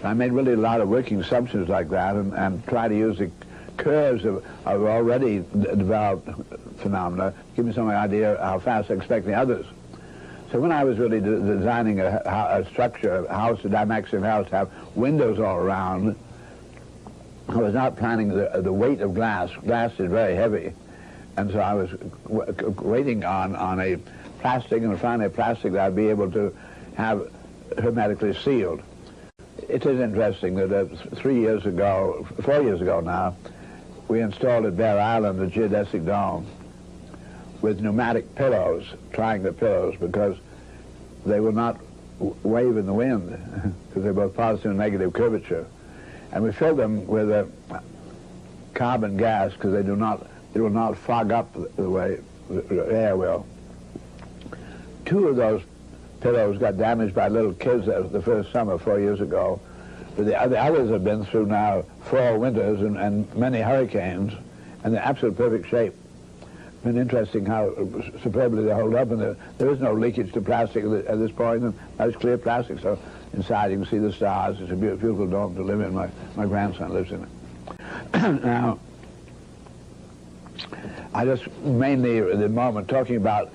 I made really a lot of working substances like that, and try to use the curves of already developed phenomena, give me some idea how fast they're expecting others. So when I was really designing a structure, a house, a dimaxion house, to have windows all around, I was not planning the weight of glass. Glass is very heavy, and so I was waiting on a plastic, and finally a plastic that I'd be able to have hermetically sealed. It is interesting that 4 years ago now, we installed at Bear Island a geodesic dome with pneumatic pillows, triangular pillows, because they will not wave in the wind, because they're both positive and negative curvature. And we filled them with a carbon gas, because it will not fog up the way the air will. 2 of those pillows got damaged by little kids the first summer 4 years ago. But the others have been through now 4 winters and many hurricanes, and they're absolute perfect shape. It's been interesting how superbly they hold up, and there is no leakage to plastic at this point, and that's clear plastic, so inside you can see the stars. It's a beautiful dome to live in. My grandson lives in it. Now, I just mainly at the moment talking about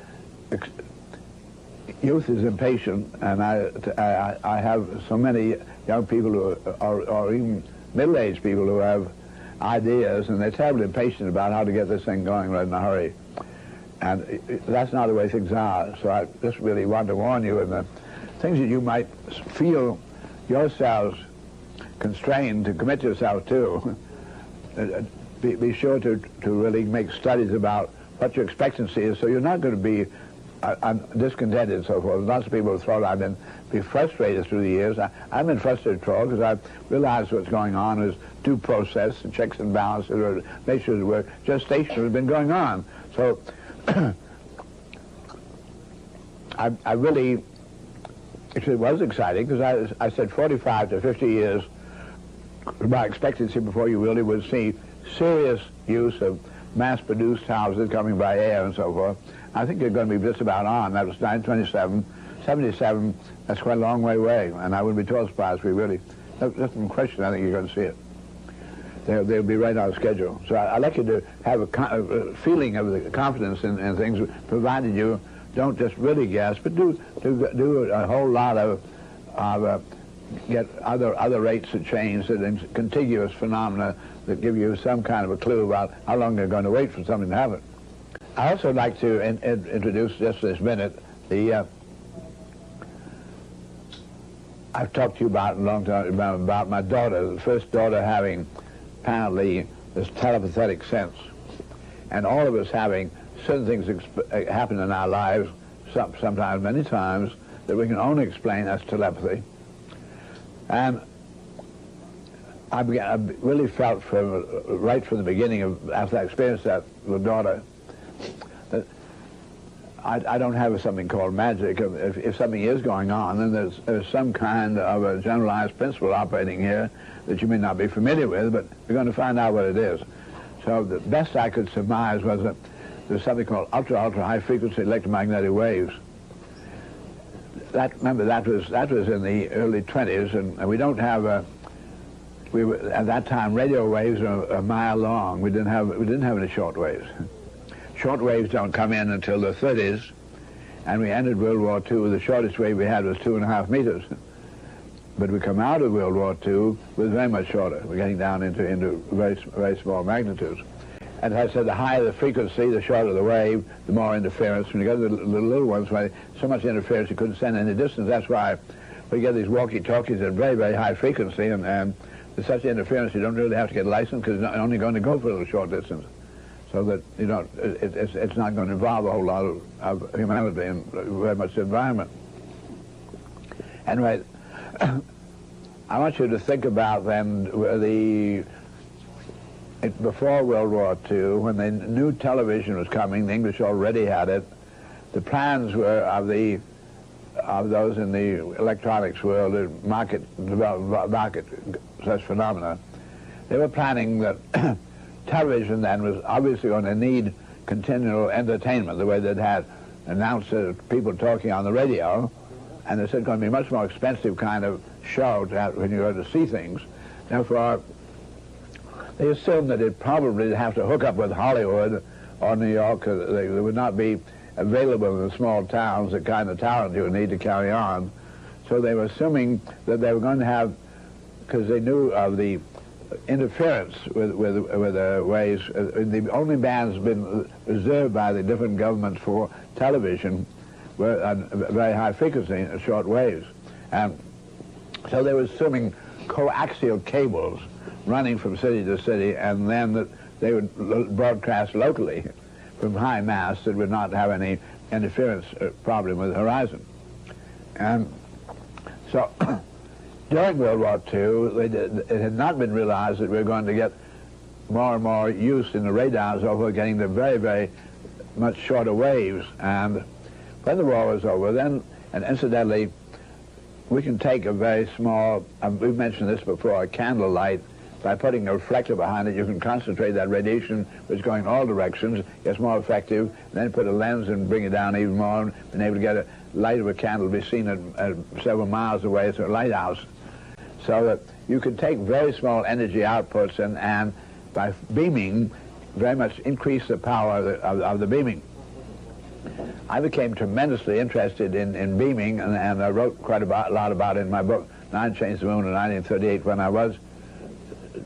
youth is impatient, and I have so many young people who or even middle-aged people who have ideas, and they're terribly impatient about how to get this thing going right in a hurry. And that's not the way things are. So I just really want to warn you, and the things that you might feel yourselves constrained to commit yourself to, be sure to really make studies about what your expectancy is, so you're not going to be discontented and so forth. Lots of people have thought I've been frustrated through the years. I've been frustrated because I've realized what's going on is due process and checks and balances, or make sure the work. Gestation has been going on. So I really, it was exciting, because I said 45 to 50 years, my expectancy before you really would see serious use of mass-produced houses coming by air and so forth. I think you're going to be just about on. That was 1927. 77, that's quite a long way away, and I wouldn't be too surprised if we really, just in question, I think you're going to see it. They'll be right on schedule. So I'd like you to have a feeling of the confidence in things, provided you don't just really guess, but do a whole lot of get other rates of change, and contiguous phenomena that give you some kind of a clue about how long they're going to wait for something to happen. I also like to introduce just this minute the I've talked to you about a long time about my daughter, the first daughter having apparently this telepathetic sense, and all of us having certain things happen in our lives, sometimes, many times, that we can only explain as telepathy. And I really felt right from the beginning after I experienced that with daughter, that I don't have something called magic. If something is going on, then there's some kind of a generalized principle operating here that you may not be familiar with, but we're going to find out what it is. So the best I could surmise was that there's something called ultra high frequency electromagnetic waves. Remember, that was in the early 20s, and we don't have at that time radio waves are a mile long. We didn't have any short waves. Short waves don't come in until the 30s, and we ended World War II. The shortest wave we had was 2.5 meters. But we come out of World War II with very much shorter. We're getting down into very, very small magnitudes. And as I said, the higher the frequency, the shorter the wave, the more interference. When you get the little ones, where so much interference you couldn't send any distance. That's why we get these walkie-talkies at very, very high frequency, and there's such interference you don't really have to get a license, because it's only going to go for a little short distance. So that, you know, it's not going to involve a whole lot of humanity and very much the environment. Anyway, I want you to think about then before World War II, when the new television was coming, the English already had it. The plans were of those in the electronics world, the market such phenomena. They were planning that television then was obviously going to need continual entertainment, the way they'd had announcers, people talking on the radio, and it's going to be a much more expensive kind of show to have when you go to see things. Therefore, they assumed that it probably have to hook up with Hollywood or New York. They would not be available in the small towns, the kind of talent you would need to carry on. So they were assuming that they were going to have, because they knew of the interference with ways. The only bands been reserved by the different governments for television were on very high frequency, short waves. And so they were assuming coaxial cables running from city to city, and then that they would broadcast locally from high masts that would not have any interference problem with the horizon. And so during World War II, it had not been realized that we were going to get more and more use in the radars over getting the very, very much shorter waves. And when the war was over, then, and incidentally, we can take a very small, we've mentioned this before, a candle light. By putting a reflector behind it, you can concentrate that radiation, which is going all directions, gets more effective, and then put a lens and bring it down even more, and been able to get a light of a candle to be seen at several miles away. It's a lighthouse. So that you could take very small energy outputs and by beaming, very much increase the power of the beaming. I became tremendously interested in beaming, and I wrote quite a lot about it in my book, Nine Chains of the Moon, in 1938, when I was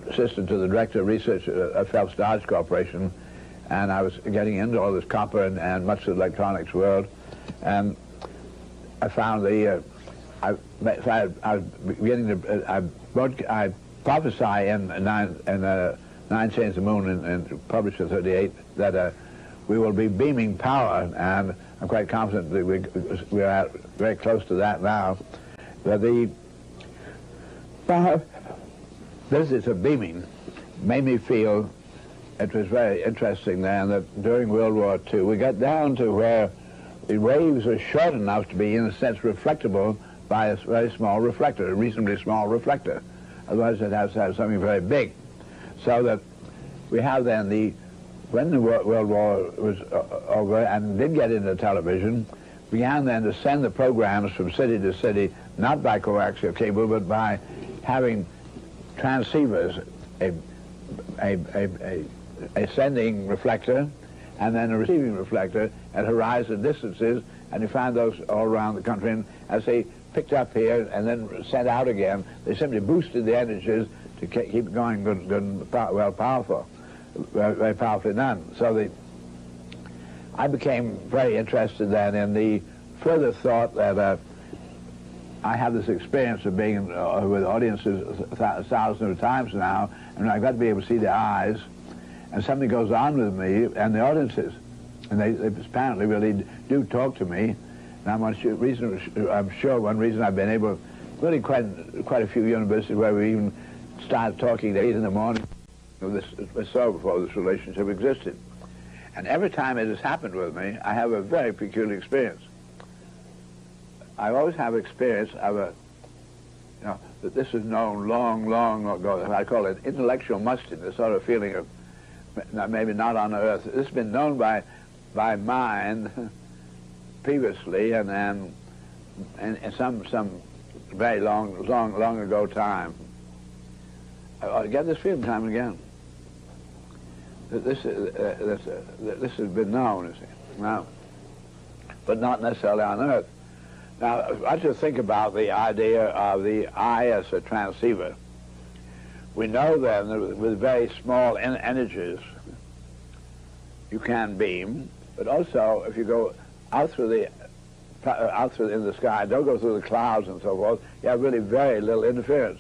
assistant to the director of research at Phelps Dodge Corporation, and I was getting into all this copper and much of the electronics world, and I found I prophesy in Nine Chains of the Moon and published in 38 that we will be beaming power, and I'm quite confident that we are very close to that now. That the visits of beaming made me feel it was very interesting then that during World War II we got down to where the waves were short enough to be, in a sense, reflectable by a very small reflector, a reasonably small reflector. Otherwise it has to have something very big. So that we have then when the World War was over and did get into television, began then to send the programs from city to city, not by coaxial cable, but by having transceivers, a sending reflector and then a receiving reflector at horizon distances, and you find those all around the country, and as they picked up here and then sent out again, they simply boosted the energies to keep going very powerfully done. So I became very interested then in the further thought that I have this experience of being with audiences thousands of times now, and I've got to be able to see their eyes, and something goes on with me and the audiences, and they apparently really do talk to me. And I'm sure one reason I've been able, really quite a few universities where we even started talking at 8 in the morning. This was so before this relationship existed. And every time it has happened with me, I have a very peculiar experience. I always have experience of that this is known long, long ago. I call it intellectual mustiness, sort of feeling of, maybe not on Earth. This has been known by mind previously, and some very long ago time. I get this feeling time and again. This has been known, you see, now, but not necessarily on Earth. Now, I just think about the idea of the eye as a transceiver. We know then that with very small energies, you can beam, but also if you go out through in the sky, don't go through the clouds and so forth, you have really very little interference.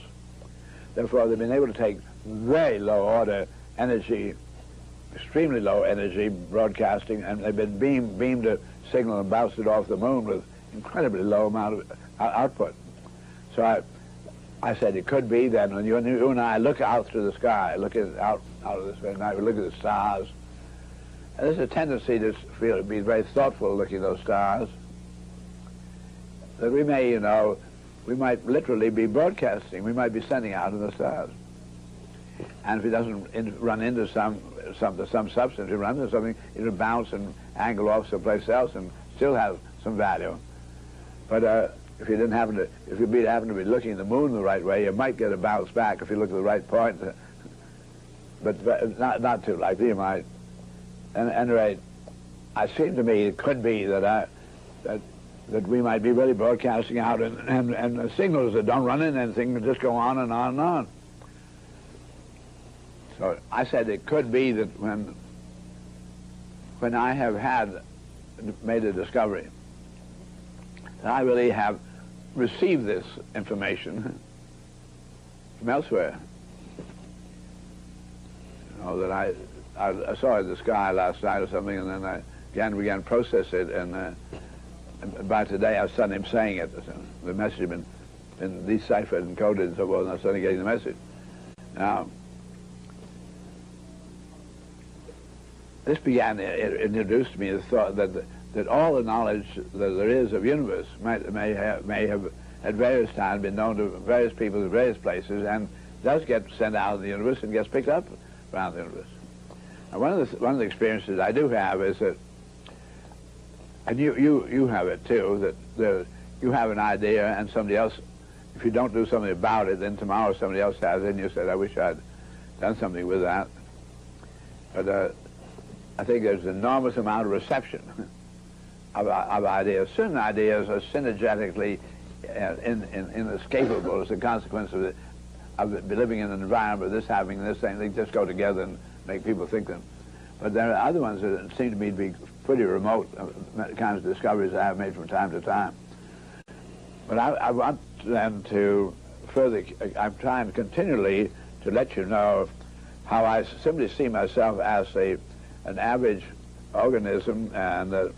Therefore, they've been able to take very low order energy, extremely low energy broadcasting, and they've been beamed a signal and bounced it off the moon with incredibly low amount of output. So I said it could be then when you and I look out through the sky, look out of this very night, we look at the stars, and there's a tendency to be very thoughtful looking at those stars, that we may, we might literally be broadcasting, we might be sending out in the stars. And if it doesn't run into some substance, it runs into something, it'll bounce and angle off someplace else and still have some value. But if you happen to be looking at the moon the right way, you might get a bounce back if you look at the right point. But not too likely. You might. At any rate, it seemed to me it could be that we might be really broadcasting out, and the signals that don't run in anything just go on and on and on. So I said it could be that when I have made a discovery, that I really have received this information from elsewhere. You know, that I saw it in the sky last night or something, and then I began to process it, and by today I was suddenly saying it. The message had been deciphered and coded and so forth, and I was suddenly getting the message. Now, this introduced me to the thought that all the knowledge that there is of the universe may have at various times been known to various people in various places, and does get sent out in the universe and gets picked up around the universe. Now, one of the experiences I do have is that, and you have it too, that you have an idea and somebody else, if you don't do something about it, then tomorrow somebody else has it, and you said, I wish I'd done something with that. But I think there's an enormous amount of reception of ideas. Certain ideas are synergetically inescapable as a consequence of living in an environment, this having this thing. They just go together and make people think them. But there are other ones that seem to me to be pretty remote, kinds of discoveries I have made from time to time. But I want then to further, I'm trying continually to let you know how I simply see myself as an average organism, and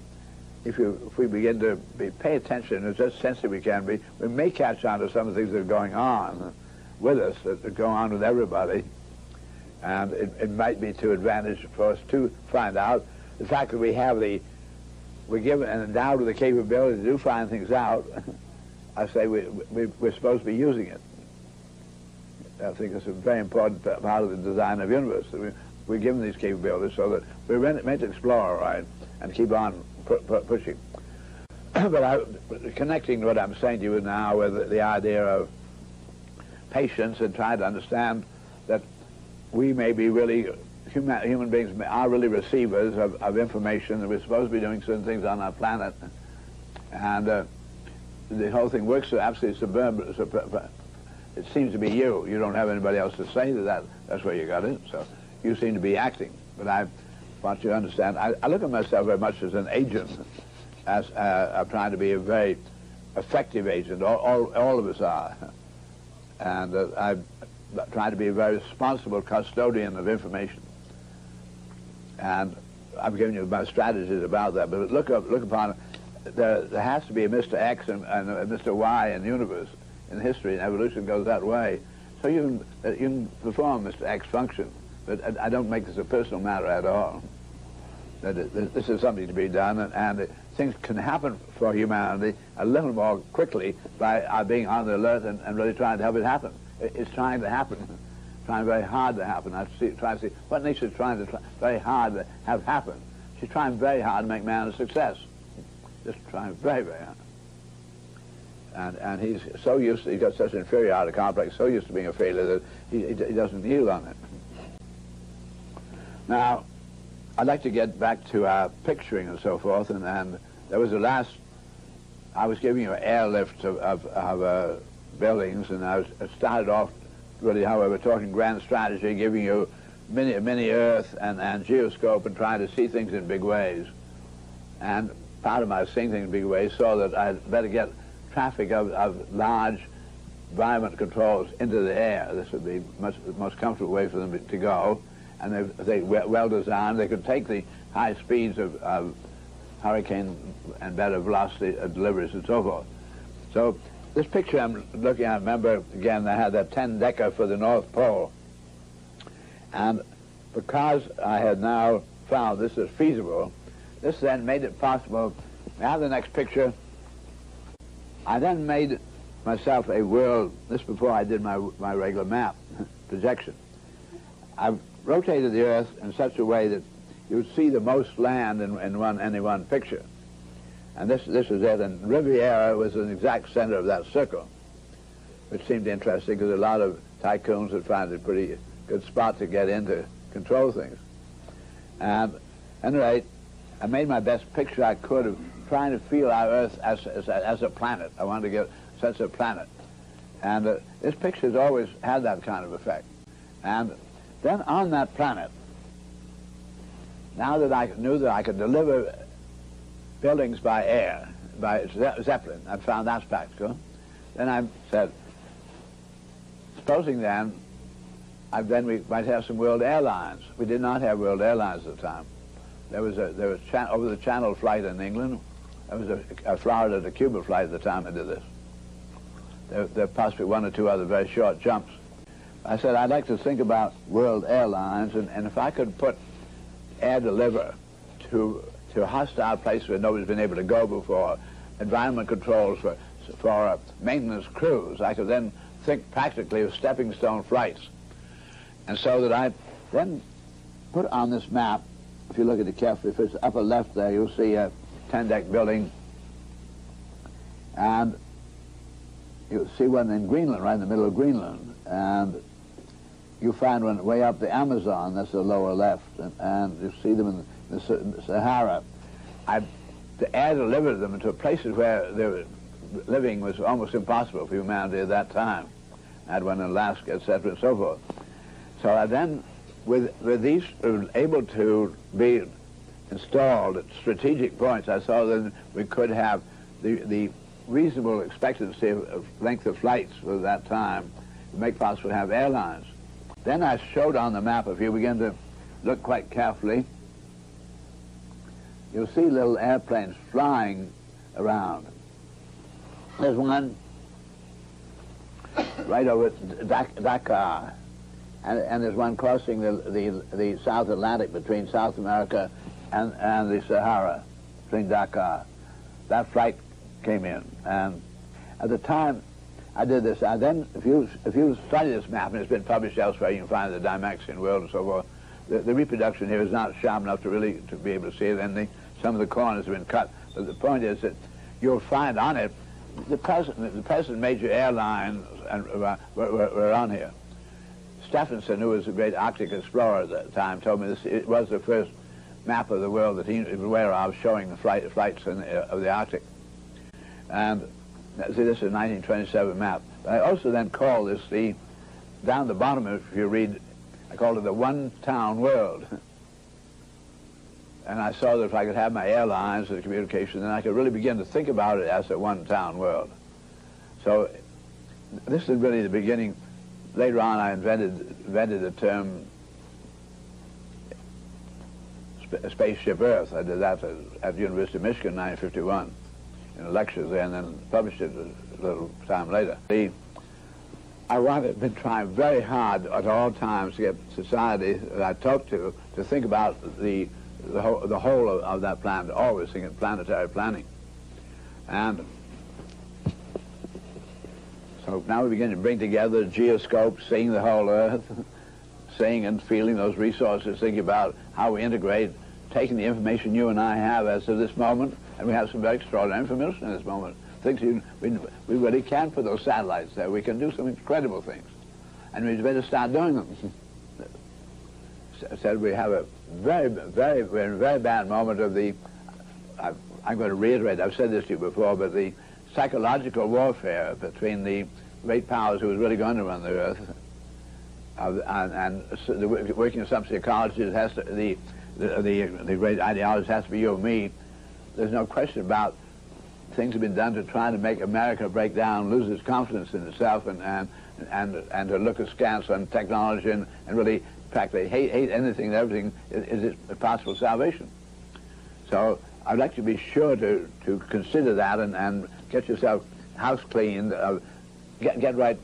if we begin to pay attention as just sensitive we can be, we may catch on to some of the things that are going on with us, that go on with everybody. And it might be to advantage for us to find out the fact that we're given and endowed with the capability to do find things out. I say we're supposed to be using it. I think it's a very important part of the design of the universe. That we're given these capabilities so that we're meant to explore, right, and keep on pushing. But connecting what I'm saying to you now with the idea of patience and trying to understand that we may be really, human beings are really receivers of information, that we're supposed to be doing certain things on our planet. And the whole thing works so absolutely suburban. It seems to be you. You don't have anybody else to say that that's where you got it. So you seem to be acting. But I want you to understand, I look at myself very much as an agent, as I'm trying to be a very effective agent. All of us are. And I'm trying to be a very responsible custodian of information. And I'm giving you my strategies about that. But look upon it. There has to be a Mr. X and a Mr. Y in the universe, in history, and evolution goes that way. So you can perform Mr. X function. But I don't make this a personal matter at all. This is something to be done, and things can happen for humanity a little more quickly by being on the alert and really trying to help it happen. It's trying to happen, trying very hard to happen. I try to see what nature's trying very hard to have happen. She's trying very hard to make man a success. Just trying very, very hard. And he's so used to, he's got such an inferiority complex, so used to being a failure that he doesn't yield on it. Now, I'd like to get back to our picturing and so forth, and there was I was giving you an airlift of buildings, and I started off really, however, talking grand strategy, giving you mini Earth and geoscope and trying to see things in big ways. And part of my seeing things in big ways saw that I'd better get traffic of large environment controls into the air. This would be the most comfortable way for them to go. And if they well designed, they could take the high speeds of hurricane and better velocity deliveries and so forth. So this picture I'm looking at, remember, again, I had that 10-decker for the North Pole. And because I had now found this is feasible, this then made it possible. Now the next picture, I then made myself a world, this before I did my regular map projection. I've rotated the Earth in such a way that you would see the most land in any one picture. And this is it. And Riviera was an exact center of that circle, which seemed interesting because a lot of tycoons would find it a pretty good spot to get in to control things. And at any rate, I made my best picture I could of trying to feel our Earth as a planet. I wanted to get a sense of planet. And this picture has always had that kind of effect. And then on that planet, now that I knew that I could deliver buildings by air, by Zeppelin, I found that's practical. Then I said, supposing then we might have some world airlines. We did not have world airlines at the time. There was over the Channel flight in England. There was a Florida to Cuba flight at the time I did this. There were possibly one or two other very short jumps. I said I'd like to think about world airlines, and if I could put air deliver to hostile places where nobody's been able to go before, environment controls for maintenance crews, I could then think practically of stepping stone flights. And so that I then put on this map, if you look at it carefully, if it's upper left there, you'll see a 10-deck building, and you'll see one in Greenland, right in the middle of Greenland, and you find one way up the Amazon, that's the lower left, and you see them in the Sahara. The air delivered them to places where living was almost impossible for humanity at that time. I had one in Alaska, etc., and so forth. So I then, with these able to be installed at strategic points, I saw that we could have the reasonable expectancy of length of flights for that time to make possible to have airlines. Then I showed on the map, if you begin to look quite carefully, you'll see little airplanes flying around. There's one right over Dakar, and there's one crossing the South Atlantic between South America and the Sahara, between Dakar. That flight came in, and at the time I did this, if you study this map, and it's been published elsewhere, you can find it in the Dymaxion World and so forth, the reproduction here is not sharp enough to really be able to see it, and some of the corners have been cut. But the point is that you'll find on it the present major airlines were on here. Stephenson, who was a great Arctic explorer at that time, told me it was the first map of the world that he was aware of showing the flights of the Arctic. And see, this is a 1927 map. I also then call this down the bottom, if you read, I called it the one-town world. And I saw that if I could have my airlines and communication, then I could really begin to think about it as a one-town world. So this is really the beginning. Later on, I invented the term Spaceship Earth. I did that at the University of Michigan in 1951 in lectures there, and then published it a little time later. I've been trying very hard at all times to get society that I talk to think about the whole of that planet, always thinking planetary planning. And so now we begin to bring together geoscopes, seeing the whole Earth, seeing and feeling those resources, thinking about how we integrate, taking the information you and I have as of this moment, and we have some very extraordinary information at this moment. Things we really can put those satellites there. We can do some incredible things, and we'd better start doing them. Said we have a we're in a very bad moment of I'm going to reiterate, I've said this to you before, but the psychological warfare between the great powers who is really going to run the Earth, and the working assumption ecology, it has to, the great ideology has to be you and me. There's no question about things have been done to try to make America break down, lose its confidence in itself, and to look askance on technology and really practically hate anything and everything is a possible salvation. So I'd like you to be sure to consider that and get yourself house cleaned, get right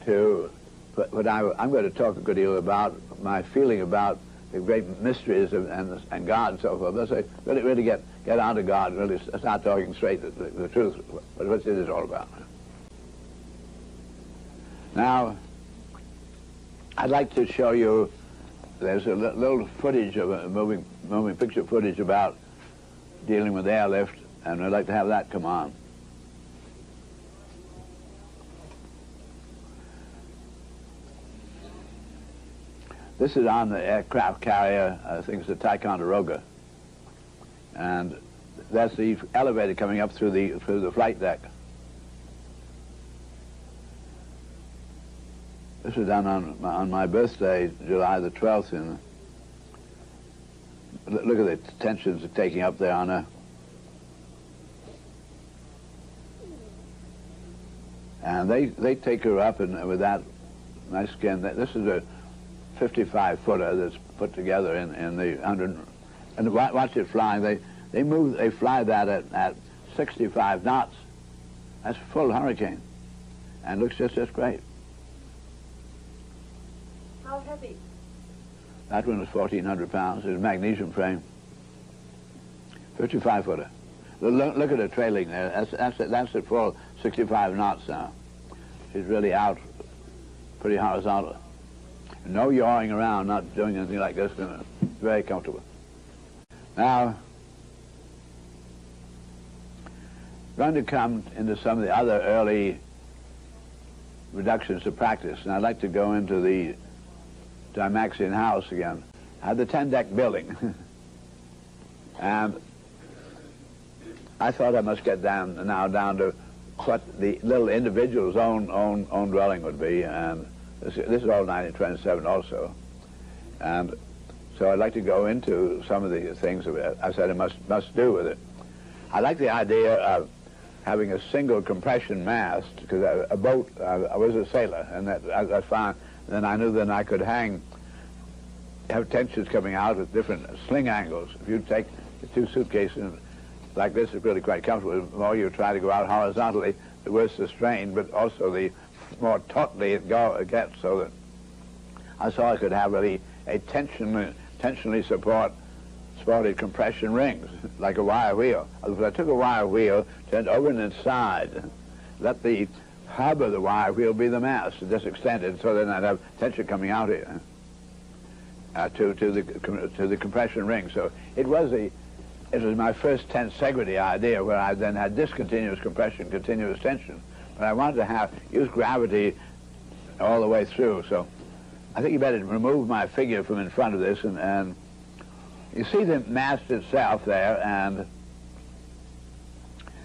to what I'm going to talk a good deal about, my feeling about the great mysteries and God and so forth. Let's say, really get on to God and really start talking straight the truth, what it is all about. Now, I'd like to show you, there's a little footage of moving picture footage about dealing with airlift and I'd like to have that come on. This is on the aircraft carrier, I think it's the Ticonderoga, and that's the elevator coming up through the flight deck. This was done on my birthday, July the 12th. And look at the tensions it's taking up there on her. And they take her up and with that nice skin. This is a 55-footer that's put together in the 100. And watch it flying. They fly that at 65 knots. That's full hurricane, and looks just great. How heavy? That one was 1,400 pounds. It's a magnesium frame. 55-footer. Look at her trailing there. That's at full 65 knots now. She's really out pretty horizontal. No yawing around, not doing anything like this. Very comfortable. Now, going to come into some of the other early reductions to practice, and I'd like to go into the Dymaxion house again. I had the 10-deck building, and I thought I must get down to what the little individual's own dwelling would be, and this is all 1927 also, and so I'd like to go into some of the things that I said I must do with it. I like the idea of having a single compression mast, because a boat, I was a sailor, and that I found, then I knew then I could have tensions coming out with different sling angles. If you take the two suitcases like this, it's really quite comfortable. The more you try to go out horizontally, the worse the strain, but also the more tautly it gets, so that I saw I could have really a tensionally supported compression rings, like a wire wheel. If I took a wire wheel, turned over and inside, let the hub of the wire wheel be the mast, just extended, so then I'd have tension coming out here to the compression ring. So it was my first tensegrity idea, where I then had discontinuous compression, continuous tension, but I wanted to use gravity all the way through. So I think you better remove my figure from in front of this, and you see the mast itself there, and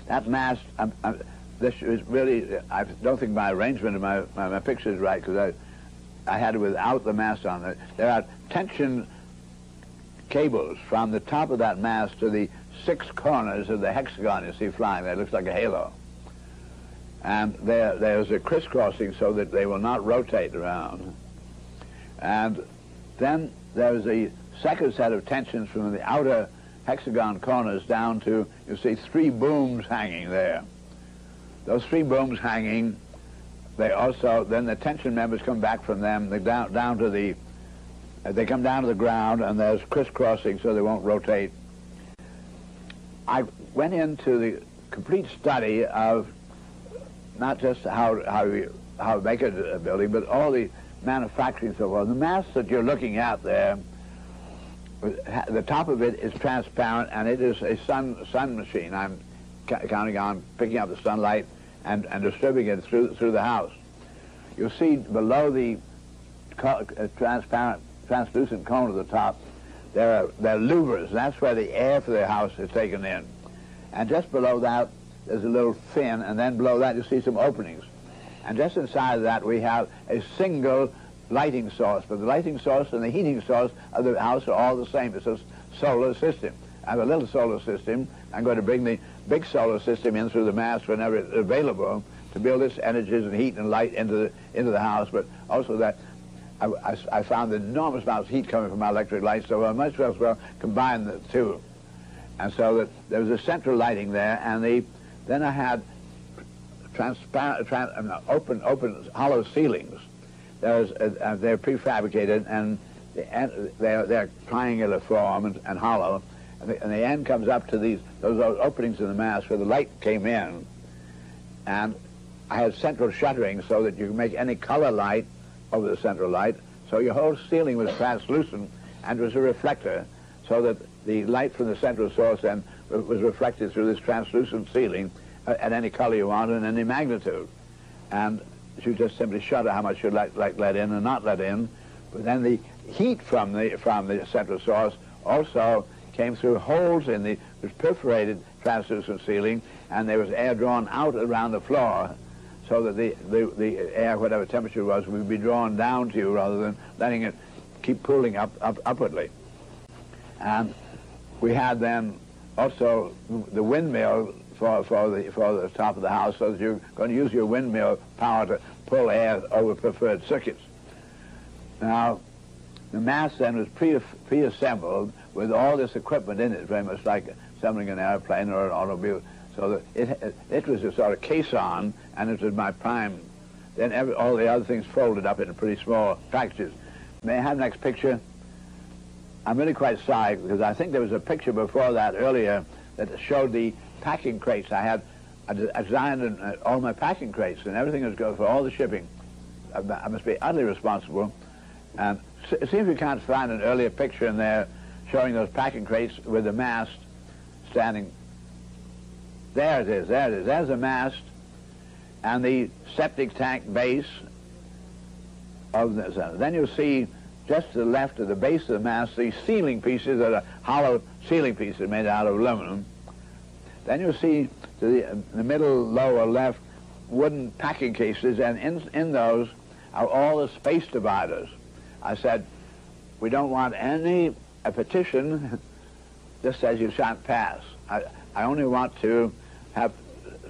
that mast, this is really, I don't think my arrangement of my picture is right, because I had it without the mast on it. There are tension cables from the top of that mast to the 6 corners of the hexagon you see flying there. It looks like a halo. And there's a crisscrossing so that they will not rotate around. And then there's a second set of tensions from the outer hexagon corners down to, you see, 3 booms hanging there. Those 3 booms hanging, then the tension members come back from them, they come down to the ground, and there's crisscrossing so they won't rotate. I went into the complete study of not just how to make a building, but all the manufacturing so forth. The mast that you're looking at there, the top of it is transparent, and it is a sun machine. I'm counting on picking up the sunlight and distributing it through the house. You'll see below the translucent cone at the top, there are louvers. That's where the air for the house is taken in. And just below that, there's a little fin, and then below that you see some openings. And just inside of that we have a single lighting source, but the lighting source and the heating source of the house are all the same. It's a solar system. I have a little solar system. I'm going to bring the big solar system in through the mast whenever it's available to build its energies and heat and light into the house, but also that I found enormous amounts of heat coming from my electric light, so I might as well combine the two. And so that there was a central lighting there, and then I had open hollow ceilings. They're prefabricated, and they're triangular form and hollow, and the end comes up to those openings in the mast where the light came in, and I had central shuttering so that you can make any color light over the central light. So your whole ceiling was translucent and was a reflector, so that the light from the central source then was reflected through this translucent ceiling at any color you want and any magnitude. And you just simply shutter how much you'd like let in and not let in. But then the heat from the central source also came through holes in the perforated translucent ceiling, and there was air drawn out around the floor, so that the air, whatever temperature it was, would be drawn down to you rather than letting it keep cooling upwardly. And we had then also the windmill for the top of the house, so that you're going to use your windmill power to pull air over preferred circuits. Now, the mast then was pre-assembled with all this equipment in it, very much like assembling an airplane or an automobile. So that it was a sort of caisson, and it was my prime. Then all the other things folded up into pretty small packages. May I have the next picture? I'm really quite sorry, because I think there was a picture before that earlier that showed the packing crates. I designed all my packing crates, and everything was good for all the shipping. I must be utterly responsible. And it seems we can't find an earlier picture in there showing those packing crates with the mast standing. There it is, there it is. There's the mast and the septic tank base of this. Then you'll see just to the left of the base of the mast, these ceiling pieces that are hollow ceiling pieces made out of aluminum. Then you'll see to the middle lower left wooden packing cases, and in those are all the space dividers. I said, we don't want any petition that says you shan't pass. I only want to have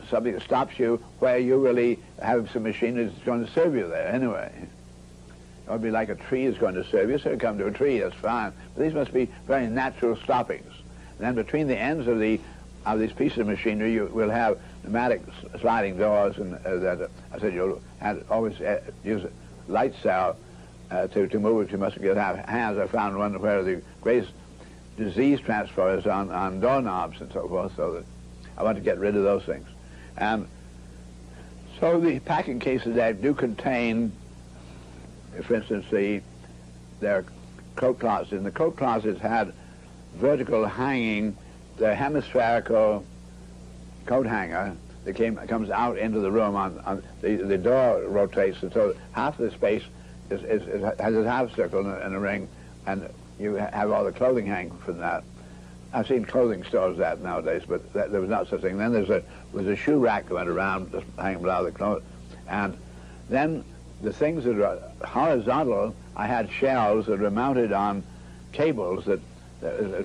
something that stops you where you really have some machinery that's going to serve you there anyway. It would be like a tree is going to serve you, so you come to a tree, that's fine. But these must be very natural stoppings. And then between the ends of these pieces of machinery, you will have pneumatic sliding doors, and that I said you'll always use a light cell to move it. You must have hands. I found one where the greatest disease transfer is on doorknobs and so forth, so that I want to get rid of those things. And so the packing cases that do contain, for instance, their coat closets. And the coat closets had vertical hanging, the hemispherical coat hanger that comes out into the room on the door rotates, and so half of the space has a half circle and a ring, and you have all the clothing hanging from that. I've seen clothing stores that nowadays, but there was not such a thing. Then there was a shoe rack that went around, just hanging below the clothes. And then the things that are horizontal, I had shelves that were mounted on cables that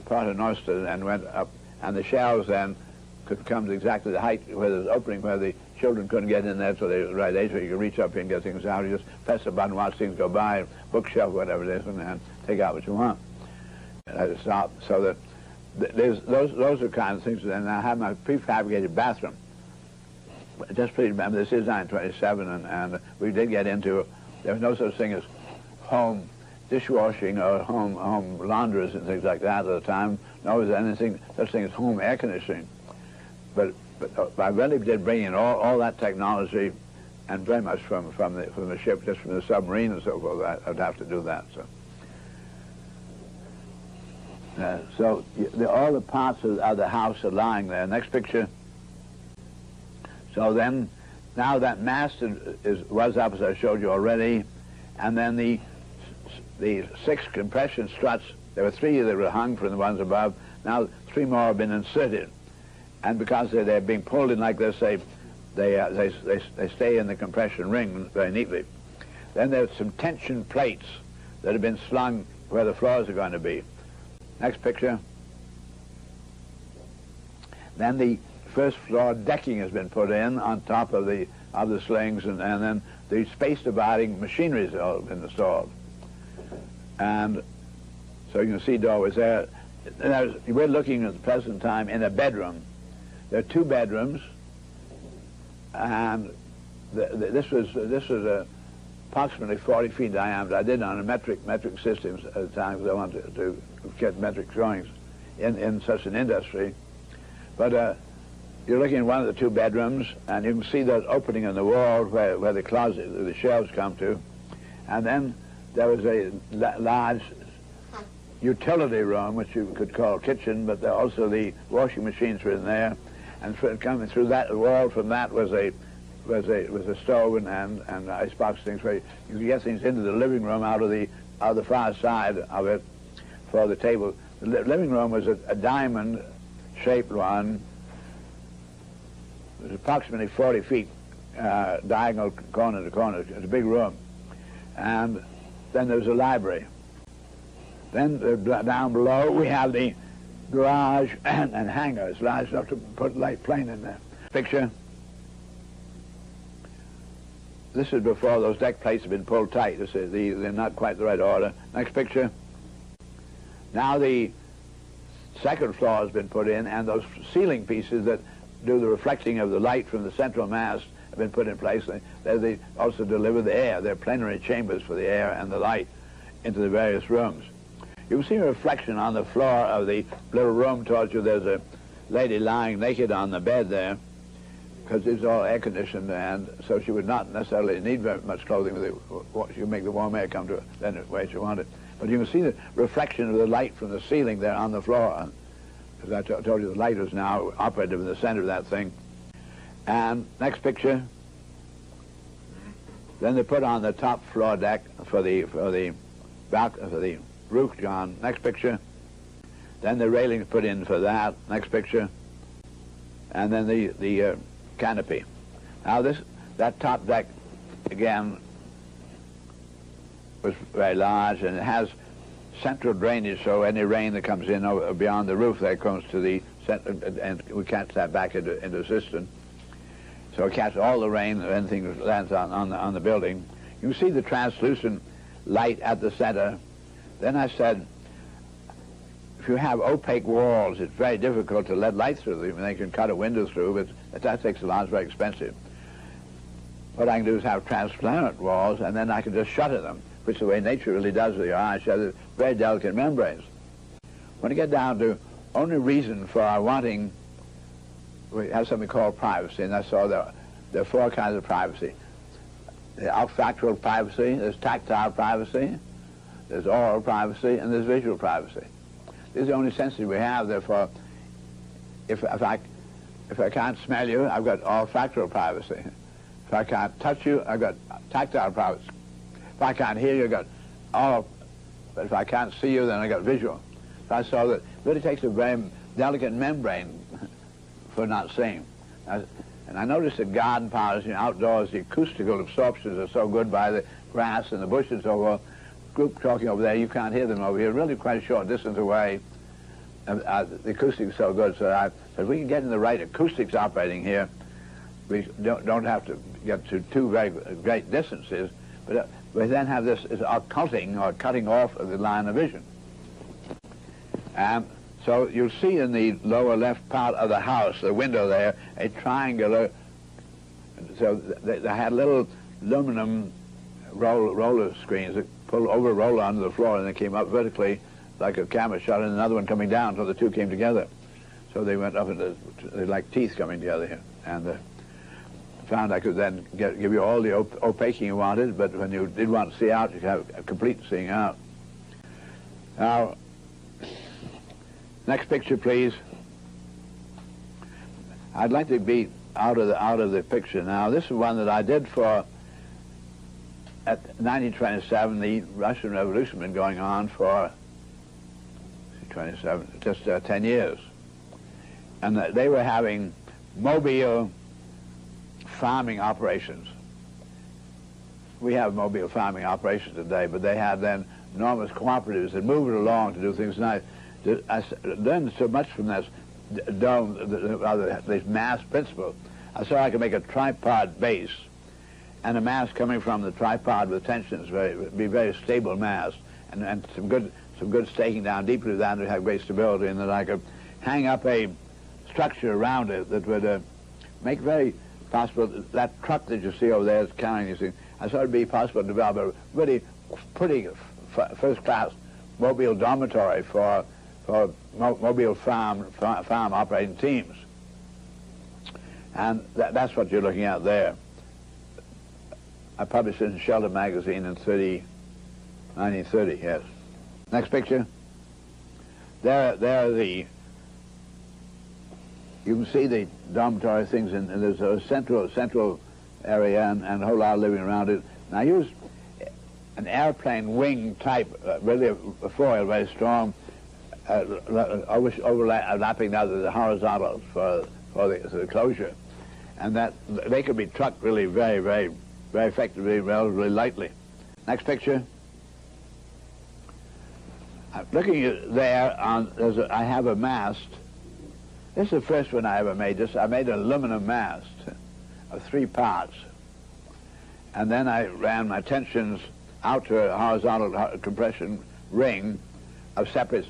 paternostered and went up. And the shelves then could come to exactly the height where there's an opening where the children couldn't get in there, so they were the right age where you could reach up here and get things out. You just press a button, watch things go by, bookshelf, whatever it is, and take out what you want. And I stop. So that those are kind of things. And I have my prefabricated bathroom. Just please remember, this is 927, and we did get into, there was no such thing as home dishwashing or home laundries and things like that at the time. No, there was anything such thing as home air conditioning. But I really did bring in all that technology, and very much from the ship, just from the submarine and so forth. I'd have to do that. So all the parts of the house are lying there. Next picture. So then, now that mast was up, as I showed you already, and then the 6 compression struts, there were 3 that were hung from the ones above. Now 3 more have been inserted, and because they're being pulled in like this, they stay in the compression ring very neatly. Then there's some tension plates that have been slung where the floors are going to be. Next picture. Then the first floor decking has been put in on top of the slings, and then the space dividing machinery has all been installed. And so you can see doorways there. We're looking at the present time in a bedroom. There are 2 bedrooms, and this was approximately 40 feet diameter. I did it on a metric systems at the time because I wanted to get metric drawings in such an industry. But you're looking at one of the 2 bedrooms, and you can see that opening in the wall where the closet, the shelves come to. And then there was a large utility room, which you could call kitchen, but also the washing machines were in there. And coming through that wall from that was a stove and icebox things where you could get things into the living room out of the far side of it for the table. The living room was a diamond-shaped one. It was approximately 40 feet diagonal corner to corner. It was a big room. And then there was a library. Then down below we have the garage and hangars, large enough to put a light plane in there. Picture. This is before those deck plates have been pulled tight. They're not quite the right order. Next picture. Now the second floor has been put in, and those ceiling pieces that do the reflecting of the light from the central mast have been put in place. They also deliver the air. They're plenary chambers for the air and the light into the various rooms. You can see a reflection on the floor of the little room towards you. There's a lady lying naked on the bed there, because it's all air-conditioned, and so she would not necessarily need very much clothing. She could make the warm air come to her then the way she wanted. But you can see the reflection of the light from the ceiling there on the floor. As I told you, the light is now operative in the center of that thing. And next picture. Then they put on the top floor deck for the roof, John. Next picture. Then the railings put in for that. Next picture. And then the canopy. Now that top deck again was very large, and it has central drainage, so any rain that comes in over, beyond the roof there comes to the center, and we catch that back into the cistern. So it catches all the rain or anything that lands on the building. You can see the translucent light at the center. Then I said, if you have opaque walls, it's very difficult to let light through them. They can cut a window through, but that takes a lot. It's very expensive. What I can do is have transparent walls, and then I can just shutter them, which is the way nature really does with your eyes. Shutter very delicate membranes. When you get down to only reason for our wanting, we have something called privacy, and I saw there are four kinds of privacy. There's olfactory privacy, there's tactile privacy, there's oral privacy, and there's visual privacy. This is the only senses we have. Therefore, if I can't smell you, I've got olfactory privacy. If I can't touch you, I've got tactile privacy. If I can't hear you, I've got oral. But if I can't see you, then I got visual. So I saw that it really takes a very delicate membrane for not seeing. And I noticed that garden parlours, outdoors, the acoustical absorptions are so good by the grass and the bushes and so forth. Group talking over there, you can't hear them over here, really quite a short distance away. The acoustics are so good, so if we can get in the right acoustics operating here, we don't have to get to two very great distances, but we then have this as occulting or cutting off of the line of vision. So you'll see in the lower left part of the house, the window there, a triangular, so they had little aluminum roller screens that pulled over a roller onto the floor, and they came up vertically like a camera shot, and another one coming down until the two came together. So they went up into like teeth coming together here, and found I could then give you all the opaquing you wanted, but when you did want to see out, you could have a complete seeing out. Now, next picture, please. I'd like to be out of the picture now. This is one that I did for. At 1927, the Russian Revolution had been going on for 10 years. And they were having mobile farming operations. We have mobile farming operations today, but they had then enormous cooperatives that moved it along to do things nice. I learned so much from this dome, this mass principle. I saw I could make a tripod base, and a mass coming from the tripod with tensions be very stable mass, and some good staking down deeply with that to have great stability, and that I could hang up a structure around it that would make very possible that truck that you see over there is carrying these things. I thought it'd be possible to develop a really pretty first-class mobile dormitory for mobile farm operating teams, and that's what you're looking at there. I published it in Shelter magazine in 1930, yes. Next picture. there the, you can see the dormitory things, and there's a central area and a whole lot of living around it. And I used an airplane wing type, really a foil, very strong, overlapping now the horizontals for the closure, and that they could be trucked really very effectively, relatively lightly. Next picture. Looking at there, I have a mast. This is the first one I ever made. I made an aluminum mast of 3 parts, and then I ran my tensions out to a horizontal compression ring of separate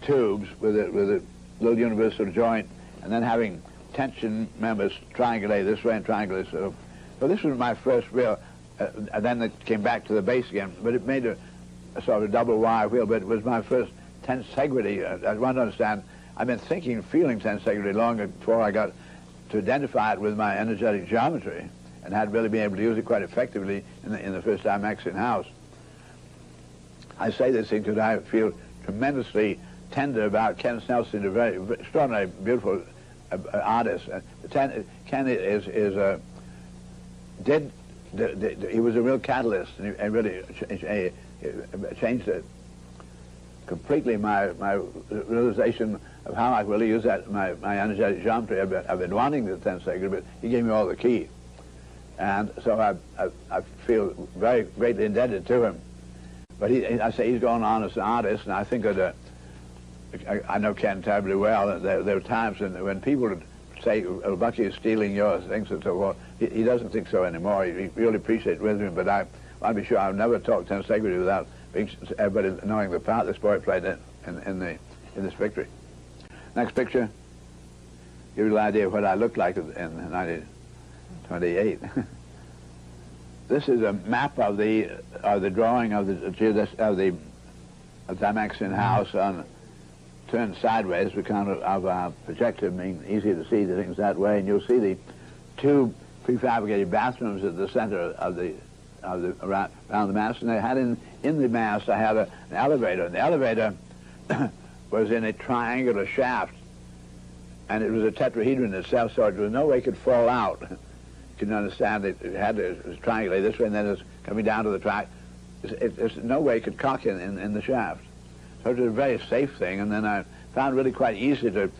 tubes with a little universal joint, and then having tension members triangulate this way and triangulate so. So this was my first real, and then it came back to the base again, but it made a sort of double wire wheel, but it was my first tensegrity. I want to understand, I've been thinking and feeling tensegrity long before I got to identify it with my energetic geometry, and had really been able to use it quite effectively in the first Dymaxion house. I say this thing because I feel tremendously tender about Ken Snelson, a very extraordinary, beautiful artist. Ken he was a real catalyst, and really changed it completely my realization of how I really use that my energetic geometry. I've been wanting the tensegrity, but he gave me all the key, and so I feel very greatly indebted to him. But I say he's gone on as an artist, and I think that I know Ken terribly well. There were times when people would say, "Oh, Bucky is stealing your things," and so forth. He doesn't think so anymore. He really appreciates wisdom, but I'll be sure I've never talked tensegrity without everybody knowing the part this boy played in this victory. Next picture. Give you an idea of what I looked like in 1928. This is a map of the drawing of the Dymaxion house turned sideways because of our projector being easier to see the things that way, and you'll see the 2 prefabricated bathrooms at the center of around the mast, and I had in the mast I had an elevator, and the elevator was in a triangular shaft, and it was a tetrahedron itself, so there was no way it could fall out. You can understand it had to triangulate this way, and then it's coming down to the track. There's no way it could cock in the shaft. So it was a very safe thing, and then I found it really quite easy to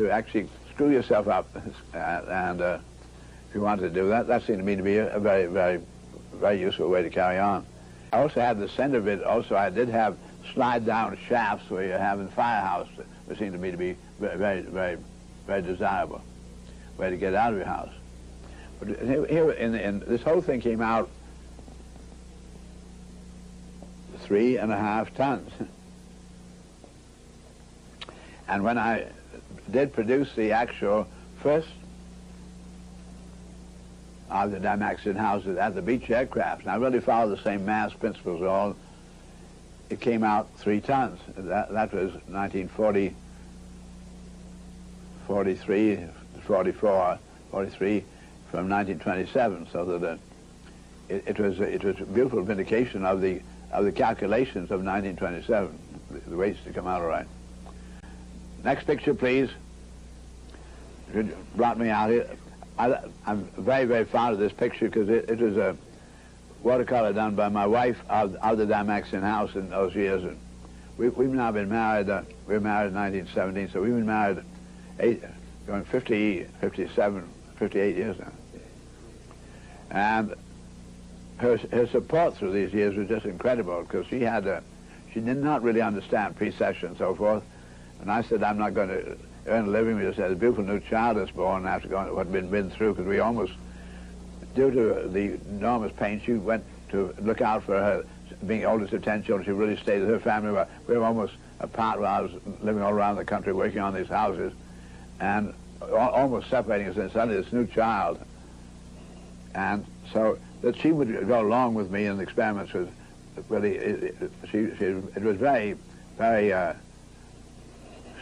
actually screw yourself up, and if you wanted to do that, that seemed to me to be a very useful way to carry on. I also had the center of it. Also, I did have slide-down shafts where you have in the firehouse, which seemed to me to be very desirable way to get out of your house. But here, in this whole thing came out 3.5 tons. And when I did produce the actual first of the Dymaxion houses at the Beech aircraft, and I really followed the same mass principles all, it came out 3 tons. That was 1940, 43, 44, 43 from 1927, so that it was a beautiful vindication of the calculations of 1927, the weights to come out all right. Next picture, please. It brought me out here. I'm very fond of this picture because it was a watercolor done by my wife of the Dymaxion house in those years. And we've now been married. We were married in 1917, so we've been married going 57, 58 years now. And her support through these years was just incredible because she did not really understand precession and so forth. And I said, I'm not going to earn a living. We just had a beautiful new child that's born after going what had been through, because we almost, due to the enormous pain, she went to look out for her, being oldest of 10 children. She really stayed with her family. We were almost apart while I was living all around the country working on these houses, and almost separating us. And suddenly this new child, and so that she would go along with me in the experiments was really, it was very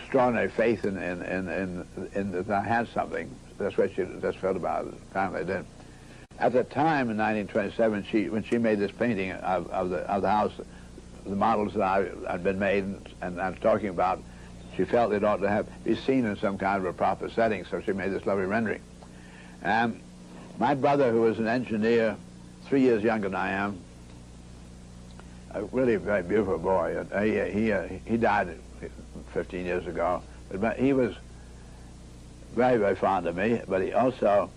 extraordinary faith in that I had something. That's what she just felt about it. Apparently did. At the time in 1927, when she made this painting of the house the models that had been made and I was talking about, she felt it ought to be seen in some kind of a proper setting, so she made this lovely rendering. My brother, who was an engineer, 3 years younger than I am, a really very beautiful boy. He died 15 years ago, but he was very, very fond of me, but he also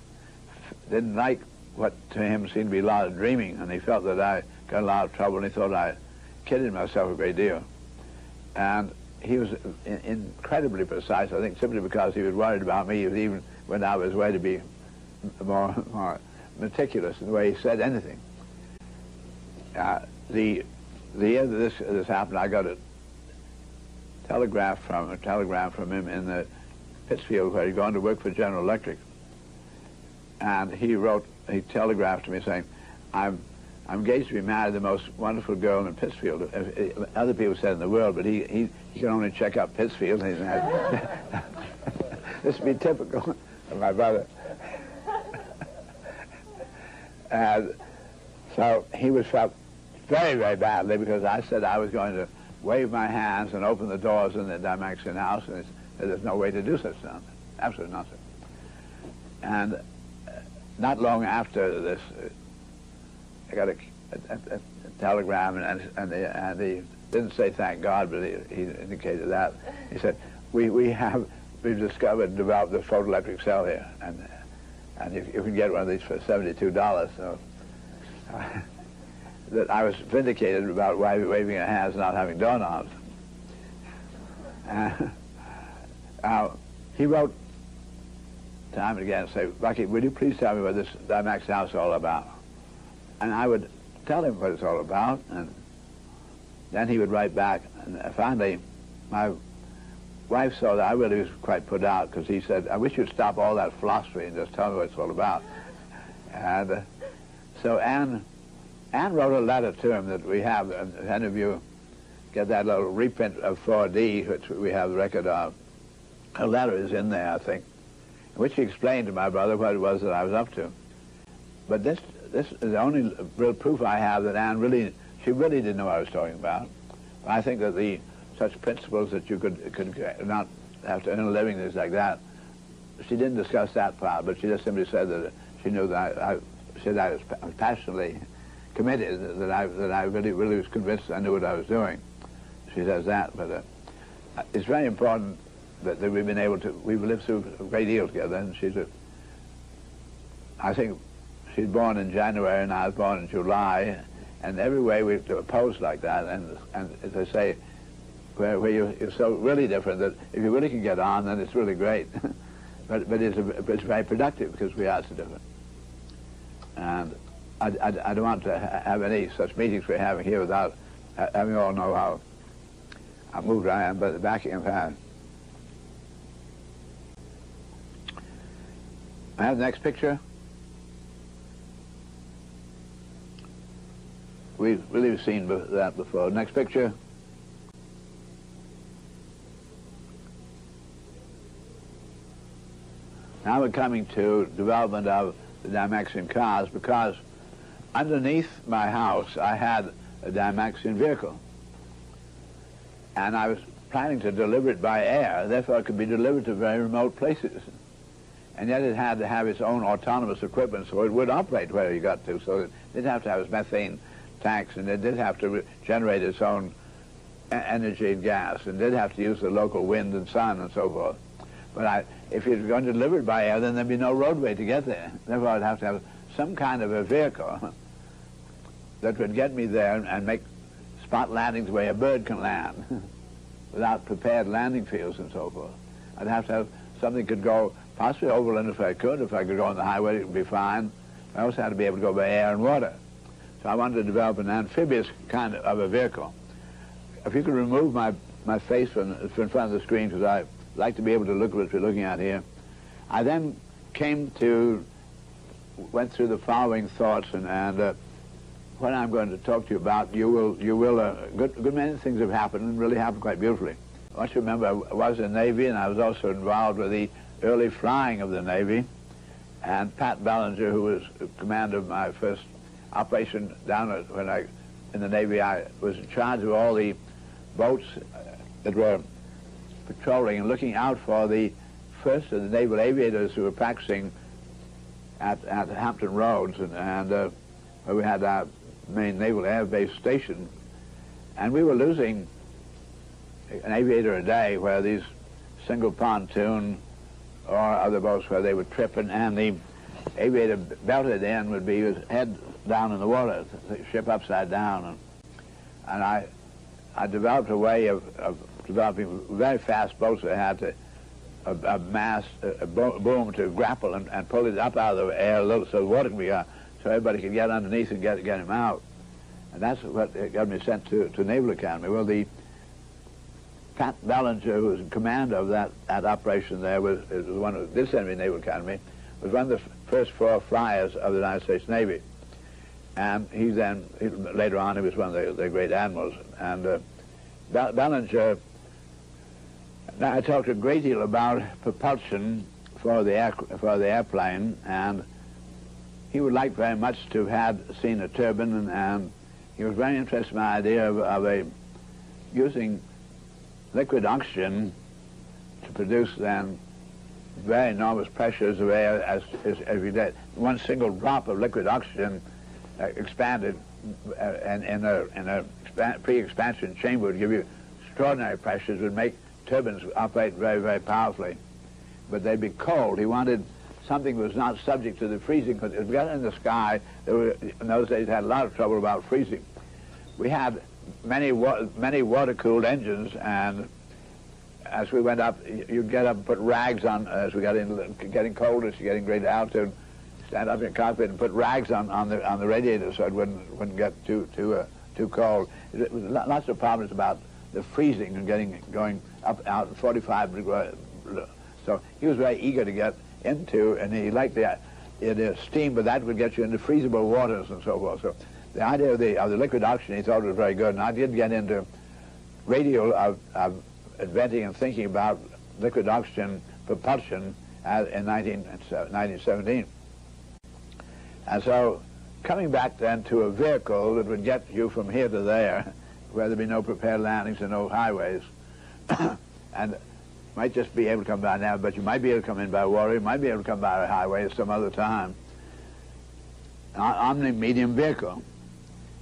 didn't like what to him seemed to be a lot of dreaming, and he felt that I got a lot of trouble, and he thought I kidded myself a great deal. And he was incredibly precise, I think, simply because he was worried about me. He even went out of his way to be more meticulous in the way he said anything. The year that this happened, I got a telegram from him in the Pittsfield, where he'd gone to work for General Electric, and he telegraphed to me saying, I'm engaged to be married to the most wonderful girl in Pittsfield. Other people said in the world, but he can only check out Pittsfield. This would be typical of my brother. And so he was felt very, very badly because I said I was going to wave my hands and open the doors in the Dymaxion house, and he said there's no way to do such something. Absolutely nothing. And not long after this, I got a telegram, and he didn't say thank God, but he indicated that. He said, we've discovered and developed the photoelectric cell here, and you can get one of these for $72. So that I was vindicated about waving our hands, not having doorknobs. He wrote time and again, say, Bucky, would you please tell me what this Dymaxion house is all about? And I would tell him what it's all about, and then he would write back. And finally, my wife saw that I really was quite put out, because he said, I wish you'd stop all that philosophy and just tell me what it's all about. And so Anne wrote a letter to him that we have, and if any of you get that little reprint of 4D, which we have the record of, a letter is in there, I think, in which he explained to my brother what it was that I was up to. But this is the only real proof I have that Anne really didn't know what I was talking about. I think that such principles that you could not have to earn a living, things like that, she didn't discuss that part, but she just simply said that she knew that I was passionately committed, that I really was convinced I knew what I was doing. She says that, but it's very important that we've been able to, we've lived through a great deal together, and I think she's born in January and I was born in July, and every way we've opposed like that, and as I say, where you're so really different that if you really can get on, then it's really great. but it's very productive because we are so different. And I don't want to have any such meetings we're having here without having you all know how moved I am by the backing of hand. I have the next picture. We've really seen that before. Next picture. Now we're coming to development of the Dymaxion cars, because underneath my house I had a Dymaxion vehicle. And I was planning to deliver it by air, therefore it could be delivered to very remote places. And yet it had to have its own autonomous equipment so it would operate where you got to. So it did have to have its methane tanks, and it did have to generate its own energy and gas, and did have to use the local wind and sun and so forth. But if you're going to deliver it by air, then there'd be no roadway to get there. Therefore I'd have to have some kind of a vehicle that would get me there and make spot landings where a bird can land without prepared landing fields and so forth. I'd have to have something that could go possibly overland if I could. If I could go on the highway, it would be fine. I also had to be able to go by air and water. So I wanted to develop an amphibious kind of a vehicle. If you could remove my face from in front of the screen, because I like to be able to look at what we're looking at here. I then went through the following thoughts, and what I'm going to talk to you about, a good many things have happened, and really happened quite beautifully. I want you to remember I was in the Navy, and I was also involved with the early flying of the Navy, and Pat Bellinger, who was commander of my first operation down when I in the Navy, I was in charge of all the boats that were patrolling and looking out for the first of the naval aviators who were practicing at Hampton Roads, and where we had our main naval air base station. And we were losing an aviator a day, where these single pontoon or other boats where they would trip, and the aviator belted in would be his head down in the water, the ship upside down. And I developed a way of developing very fast boats that had a mast, a boom to grapple and pull it up out of the air a little so the water could be so everybody could get underneath and get him out. And that's what got me sent to Naval Academy. Well, the Pat Ballinger, who was in command of that operation there, was the one who did send me to Naval Academy, was one of the first 4 flyers of the United States Navy. And later on, he was one of the great admirals. And Ballinger, I talked a great deal about propulsion for the airplane, and he would like very much to have seen a turbine, and he was very interested in my idea of using liquid oxygen to produce then very enormous pressures of air as we did. One single drop of liquid oxygen expanded in a pre-expansion chamber would give you extraordinary pressures, would make turbines operate very, very powerfully. But they'd be cold. He wanted something that was not subject to the freezing, because if we got in the sky, in those days had a lot of trouble about freezing. We had many water-cooled engines, and as we went up, you'd get up and put rags on, as we got in, getting colder, as you getting greater altitude, stand up in the cockpit and put rags on the radiator so it wouldn't get too cold. It was lots of problems about the freezing and going up out at 45 degrees. So he was very eager to get into, and he liked the steam, but that would get you into freezable waters and so forth. So the idea of the liquid oxygen he thought was very good, and I did get into of inventing and thinking about liquid oxygen propulsion in 1917. And so coming back then to a vehicle that would get you from here to there, where there'd be no prepared landings and no highways, and might just be able to come by now, but you might be able to come in by water, you might be able to come by a highway at some other time. Omni-medium vehicle.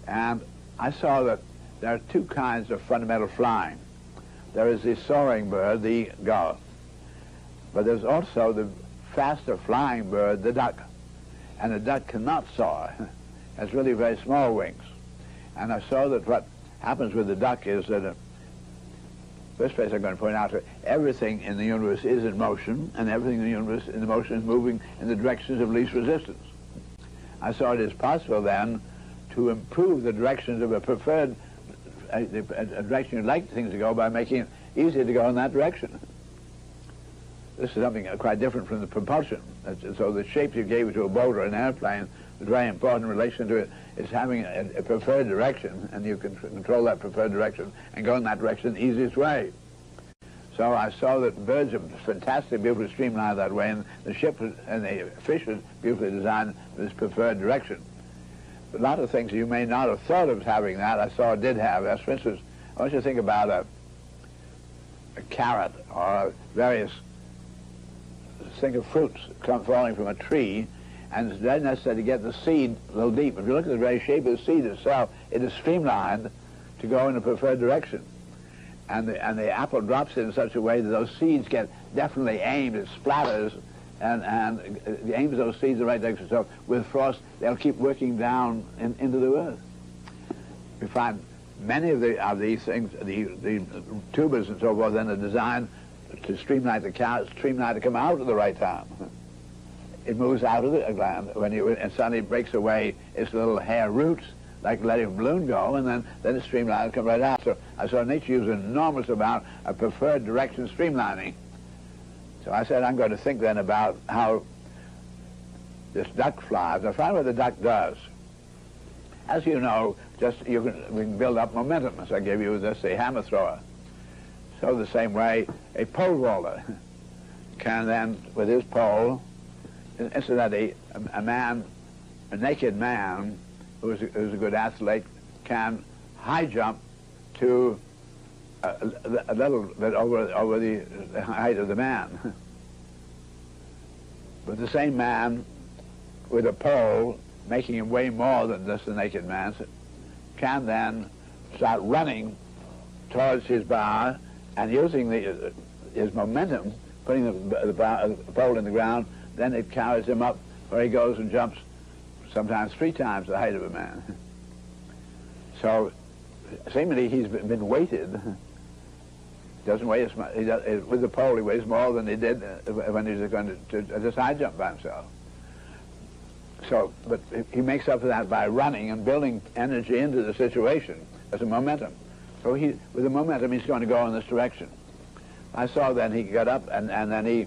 And I saw that there are 2 kinds of fundamental flying. There is the soaring bird, the gull, but there's also the faster flying bird, the duck. And the duck cannot soar. It has really very small wings. And I saw that what happens with the duck is that, first place I'm going to point out, everything in the universe is in motion, and everything in the universe in the motion is moving in the directions of least resistance. I saw it is possible then to improve the directions of a preferred a direction you'd like things to go by making it easier to go in that direction. This is something quite different from the propulsion. So the shape you gave it to a boat or an airplane is very important in relation to it. It's having a preferred direction, and you can control that preferred direction and go in that direction the easiest way. So I saw that birds are fantastically beautifully streamlined that way, and the ship and the fish was beautifully designed in this preferred direction. But a lot of things you may not have thought of having that, I saw it did have. As for instance, I want you to think about a carrot or various think of fruits falling from a tree, and it's very necessary to get the seed a little deep. If you look at the very shape of the seed itself, it is streamlined to go in a preferred direction. And the apple drops in such a way that those seeds get definitely aimed, it splatters, and it aims those seeds in the right direction. So with frost, they'll keep working down into the earth. We find many of these things, the tubers and so forth, then are designed to streamline the cow, streamline to come out at the right time. It moves out of the gland and suddenly it breaks away its little hair roots, like letting a balloon go, and then it's streamlined and come right out. So I saw nature use an enormous amount of preferred direction streamlining. So I said, I'm going to think then about how this duck flies. I find what the duck does. As you know, we can build up momentum, as I gave you this, a hammer thrower. So the same way, a pole vaulter can then, with his pole, incidentally, a naked man who's a good athlete can high jump to a little bit over the height of the man. But the same man with a pole making him weigh more than just the naked man can then start running towards his bar and using his momentum, putting the pole in the ground, then it carries him up where he goes and jumps sometimes 3 times the height of a man. So seemingly he's been weighted. Doesn't weigh as much. With the pole he weighs more than he did when he was going to just high jump by himself. So, but he makes up for that by running and building energy into the situation as a momentum. So with the momentum he's going to go in this direction. I saw then he got up and then he,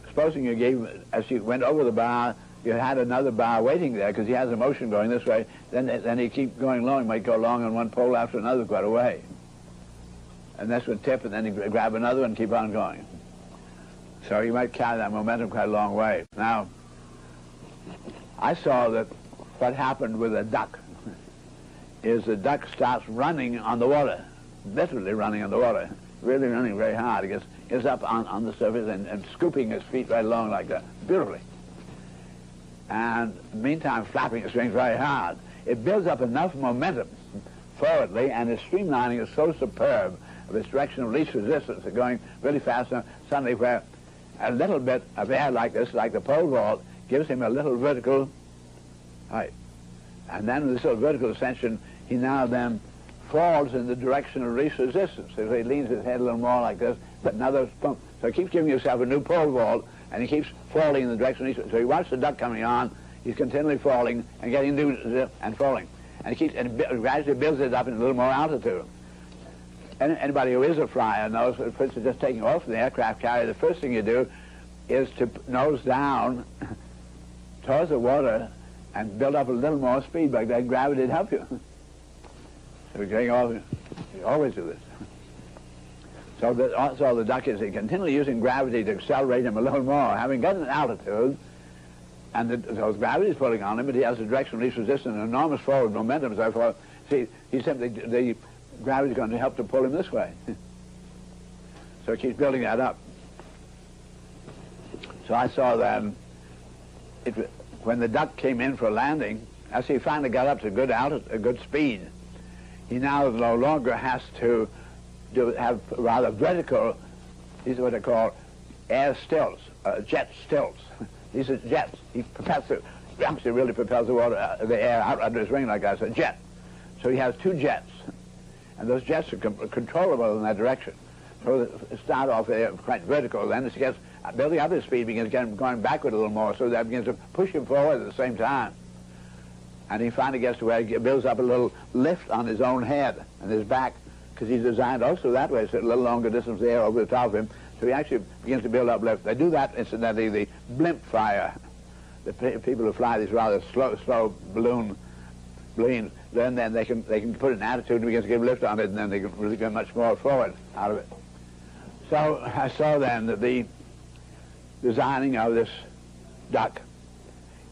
supposing you gave, as you went over the bar, you had another bar waiting there because he has a motion going this way, then he keep going along, he might go along on one pole after another quite a way. And that's would tip and then he'd grab another and keep on going. So you might carry that momentum quite a long way. Now, I saw that what happened with a duck is the duck starts running on the water, literally running on the water, really running very hard. He gets up on the surface and scooping his feet right along like that, beautifully. And meantime flapping his wings very hard. It builds up enough momentum forwardly, and his streamlining is so superb of its direction of least resistance, it's going really fast, and suddenly where a little bit of air like this, like the pole vault, gives him a little vertical height. And then with this little vertical ascension, he now then falls in the direction of least resistance. So he leans his head a little more like this, but another pump. So he keeps giving himself a new pole vault, and he keeps falling in the direction of least resistance. So he watches the duck coming on, he's continually falling and getting new and falling. And he keeps, and gradually builds it up in a little more altitude. Anybody who is a flyer knows that, for instance, just taking off from the aircraft carrier, the first thing you do is to nose down towards the water and build up a little more speed. Like that, gravity would help you. So you're getting off, you always do this. So the duck is continually using gravity to accelerate him a little more. Having gotten an altitude, and so gravity is pulling on him, but he has a direction of least resistance and enormous forward momentum. So see, he simply, the gravity is going to help to pull him this way. So he keeps building that up. So I saw that when the duck came in for a landing, as he finally got up to a good speed, he now no longer has to have rather vertical, these are what they call air stilts, jet stilts. These are jets. He actually really propels the air out under his wing like that. It's a jet. So he has 2 jets, and those jets are controllable in that direction. So they start off quite vertical. Then as he gets building up his speed, begins getting going backward a little more, so that begins to push him forward at the same time. And he finally gets to where he builds up a little lift on his own head and his back, because he's designed also that way, so a little longer distance of air over the top of him. So he actually begins to build up lift. They do that, incidentally, the blimp flyer. The people who fly these rather slow balloons, then they can put an attitude and begin to give lift on it, and then they can really get much more forward out of it. So I saw then that the designing of this duck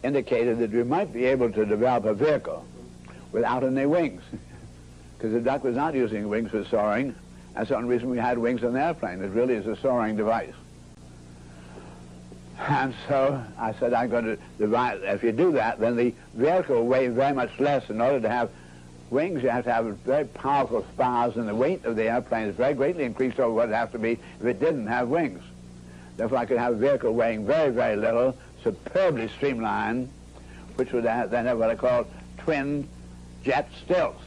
indicated that we might be able to develop a vehicle without any wings, because the duck was not using wings for soaring. That's the only reason we had wings on the airplane. It really is a soaring device. And so I said, I'm going to devise, if you do that, then the vehicle will weigh very much less. In order to have wings, you have to have very powerful spars, and the weight of the airplane is very greatly increased over what it has to be if it didn't have wings. Therefore, I could have a vehicle weighing very, very little, superbly streamlined, which would then have what I call twin jet stilts.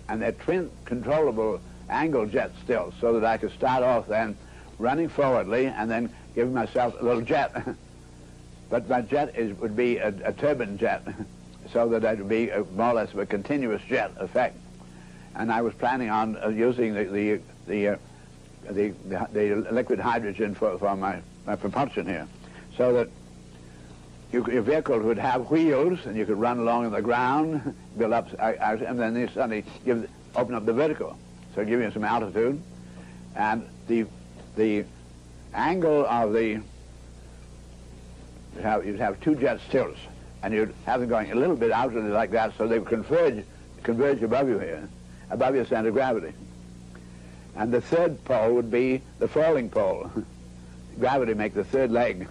And they're twin controllable angle jet stilts, so that I could start off then running forwardly and then give myself a little jet. But my jet would be a turbine jet, so that it would be more or less of a continuous jet effect. And I was planning on using the liquid hydrogen for my propulsion here, so that your vehicle would have wheels, and you could run along on the ground, build up, and then you suddenly open up the vertical, so give you some altitude, and the angle of you'd have 2 jet stilts, and you'd have them going a little bit outwardly like that, so they would converge converge above you here, above your center of gravity. And the third pole would be the falling pole. Gravity make the third leg.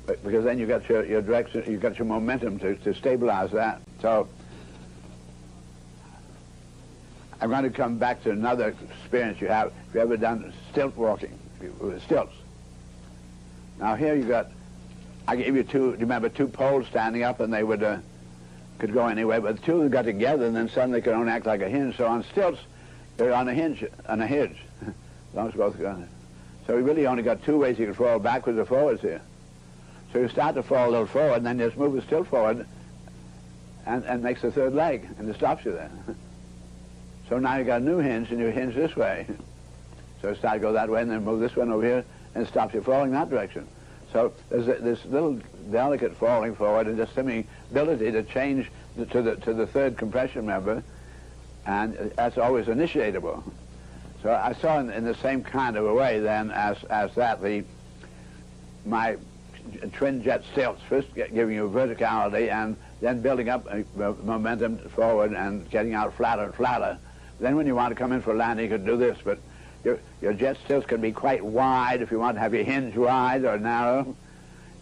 Because then you got your direction, you got your momentum to stabilize that. So I'm going to come back to another experience you have. If you ever done stilt walking with stilts. Now here you got, I gave you two, remember, two poles standing up, and they would could go anywhere, but the two of them got together and then suddenly could only act like a hinge. So on stilts, they're on a hinge, on a hinge. As long as both go on. So we really only got two ways you could fall, backwards or forwards here. So you start to fall a little forward, and then you just move the stilt forward, and makes the third leg, and it stops you there. So now you got a new hinge, and you hinge this way. So you start to go that way, and then move this one over here, and it stops you falling that direction. So there's this little delicate falling forward, and just the ability to change to the third compression member, and that's always initiatable. So I saw in the same kind of a way then as that my twin jet stilts, first giving you verticality and then building up momentum forward and getting out flatter and flatter. Then when you want to come in for a landing, you could do this, but your jet stilts can be quite wide if you want to have your hinge wide or narrow,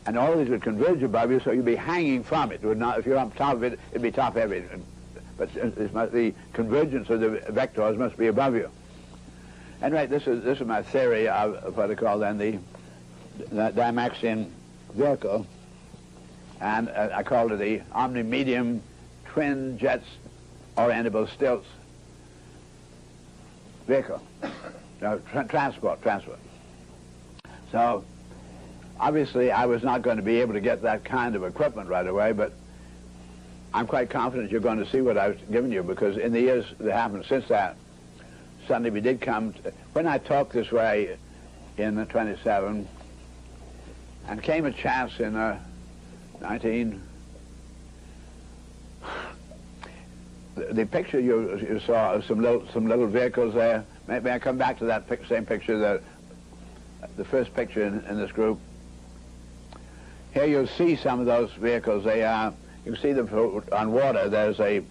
and all of these would converge above you, so you'd be hanging from it. It would not, if you're on top of it, it'd be top heavy. But the convergence of the vectors must be above you. Anyway, this is my theory of what I call then the Dymaxion vehicle, and I called it the omni-medium twin jets orientable stilts vehicle. Transport. So obviously I was not going to be able to get that kind of equipment right away, but I'm quite confident you're going to see what I've given you, because in the years that happened since that, suddenly we did come to, when I talked this way in the 27, and came a chance in 19, the picture you saw of some little vehicles there. May I come back to that same picture, the first picture in this group? Here you'll see some of those vehicles. They are, you see them on water. There's a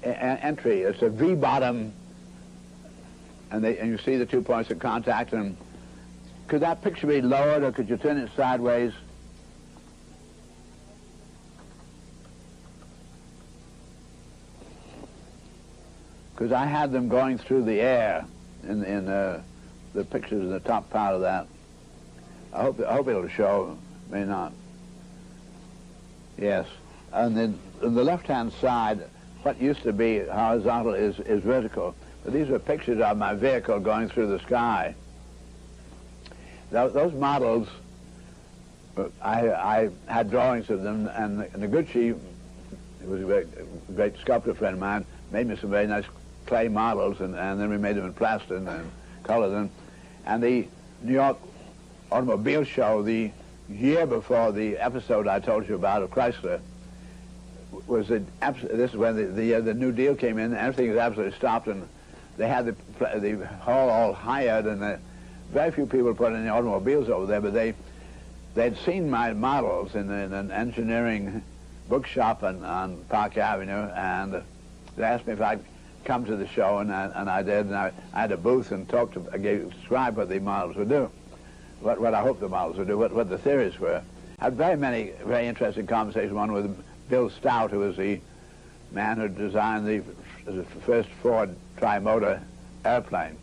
entry. It's a V bottom, and you see the 2 points of contact. And could that picture be lowered, or could you turn it sideways? Because I had them going through the air in the pictures in the top part of that. I hope it'll show. May not. Yes. And then on the left-hand side, what used to be horizontal is vertical. But these are pictures of my vehicle going through the sky. Those models, I had drawings of them, and Noguchi, who was a great sculptor friend of mine, made me some very nice clay models, and then we made them in plaster and colored them. And the New York Automobile Show, the year before the episode I told you about of Chrysler, was this is when the New Deal came in, and everything was absolutely stopped, and they had the hall all hired, and very few people put any automobiles over there, but they'd seen my models in an engineering bookshop on Park Avenue, and they asked me if I'd come to the show, and I did, and I had a booth and described what the models would do, what I hoped the models would do, what the theories were. I had very many very interesting conversations, one with Bill Stout, who was the man who designed the first Ford tri-motor airplane.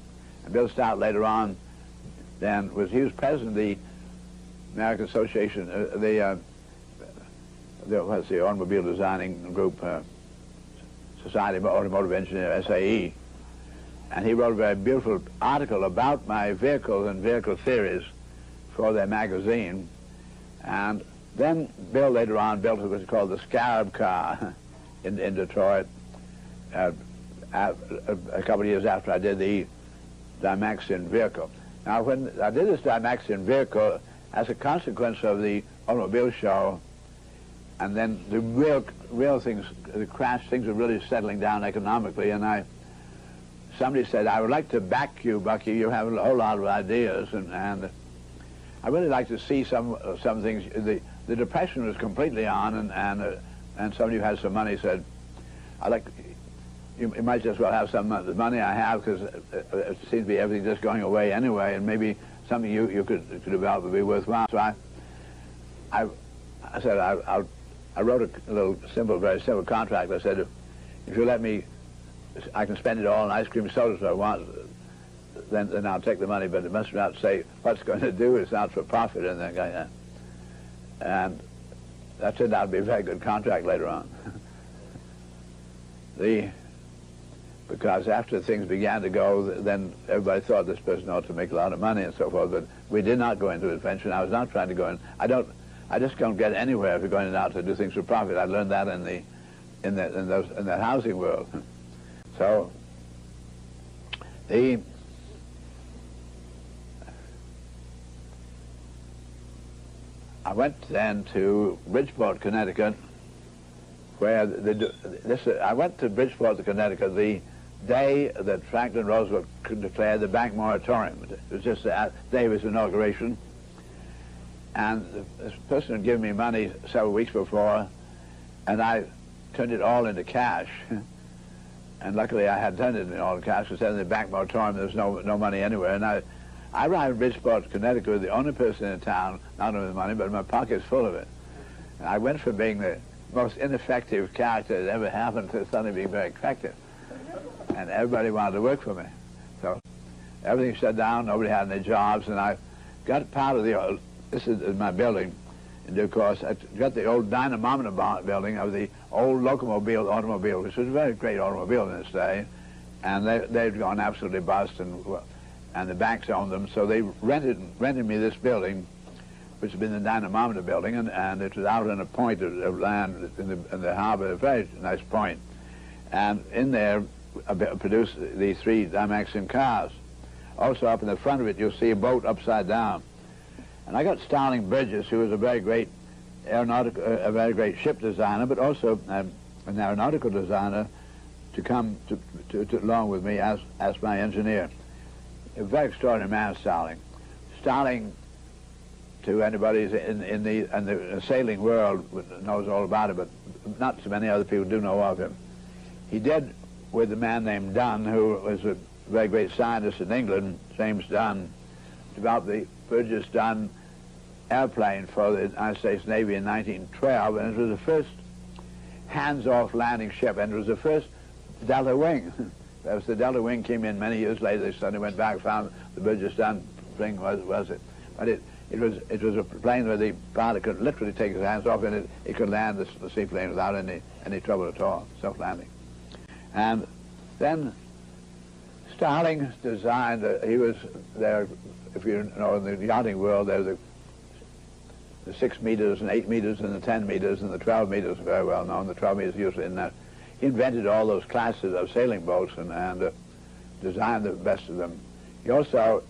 And Bill Stout later on then he was president of the American Association, what's the automobile designing group, Society of Automotive Engineers, SAE. And he wrote a very beautiful article about my vehicles and vehicle theories for their magazine. And then Bill later on built what was called the Scarab car in Detroit, a couple of years after I did the Dymaxion vehicle. Now, when I did this Dymaxion vehicle, as a consequence of the automobile show, and then the real things, the crash, things were really settling down economically, and somebody said, I would like to back you, Bucky. You have a whole lot of ideas, and I really like to see some things. The Depression was completely on, and and somebody who has some money said, you might just well have some of the money I have, because it seems to be everything just going away anyway, and maybe something you could develop would be worthwhile. So I said, I wrote a little simple, very simple contract. I said, if you let me, I can spend it all on ice cream sodas if I want, then I'll take the money, but it must not say what's going to do. It's not for profit and things like that. And that turned out to be a very good contract later on. Because after things began to go, then everybody thought this person ought to make a lot of money and so forth, but we did not go into adventure. I was not trying to go in. I just don't get anywhere if you're going out to do things for profit. I learned that in that housing world. So I went then to Bridgeport, Connecticut, where I went to Bridgeport, Connecticut, the day that Franklin Roosevelt declared the bank moratorium. It was just the day of his inauguration. And this person had given me money several weeks before, and I turned it all into cash. And luckily I had turned it all into cash, because in the bank moratorium there was no money anywhere. And I arrived in Bridgeport, Connecticut, the only person in town, not only with money, but my pocket's full of it. And I went from being the most ineffective character that ever happened to suddenly being very effective. And everybody wanted to work for me. So everything shut down, nobody had any jobs, and I got part of the, this is my building, in due course, I got the old dynamometer building of the old automobile, which was a very great automobile in its day, and they'd gone absolutely bust, and the banks owned them, so they rented me this building, which had been the dynamometer building, and it was out on a point of land in the harbor, a very nice point. And in there, produced the 3 Dymaxion cars. Also up in the front of it, you'll see a boat upside down. And I got Starling Bridges, who was a very great ship designer, but also an aeronautical designer, to come along with me as my engineer. A very extraordinary man, Starling. Starling, to anybody in the sailing world, knows all about it, but not so many other people do know of him. He did, with a man named Dunn, who was a very great scientist in England, James Dunn, developed the Burgess-Dunn airplane for the United States Navy in 1912, and it was the first hands-off landing ship, and it was the first Delta Wing. That was the Delta Wing came in many years later. They suddenly went back and found the Burgess-Dunn thing was it. But it was a plane where the pilot could literally take his hands off, and it could land the seaplane without any trouble at all, self-landing. And then Starling designed, he was there, if you know, in the yachting world, there's the 6 meters and 8 meters and the 10 meters and the 12 meters are very well known. The 12 meters usually in that. He invented all those classes of sailing boats and designed the best of them. He also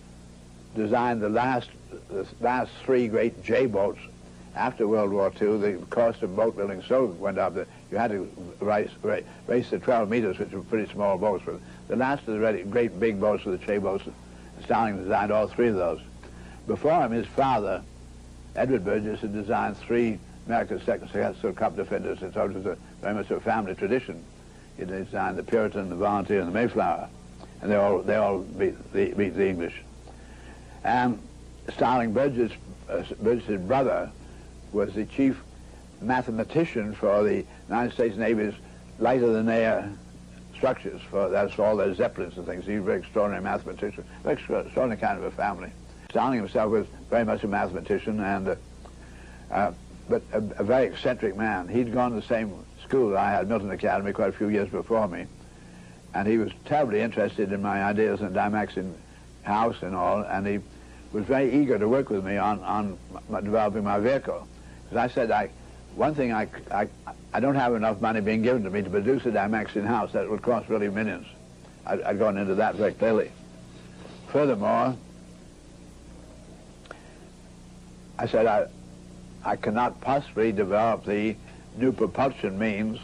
designed the last 3 great J boats after World War II. The cost of boat building so went up that you had to race the 12 meters, which were pretty small boats. But the last of the great big boats were the J boats. Starling designed all 3 of those. Before him, his father, Edward Burgess, had designed 3 American successful cup defenders. It was very much a family tradition. He designed the Puritan, the Volunteer, and the Mayflower, and they all beat the English. And Starling Burgess's brother was the chief mathematician for the United States Navy's lighter-than-air structures. That's for all their Zeppelins and things. He was a very extraordinary mathematician, very extraordinary kind of a family. Starling himself was very much a mathematician, and but a very eccentric man. He'd gone to the same school that I had, Milton Academy, quite a few years before me, and he was terribly interested in my ideas in Dymaxion House and all, and he was very eager to work with me on developing my vehicle. Because I said, one thing, I don't have enough money being given to me to produce a Dymaxion House. That would cost really millions. I'd gone into that very clearly. Furthermore, I said, I cannot possibly develop the new propulsion means.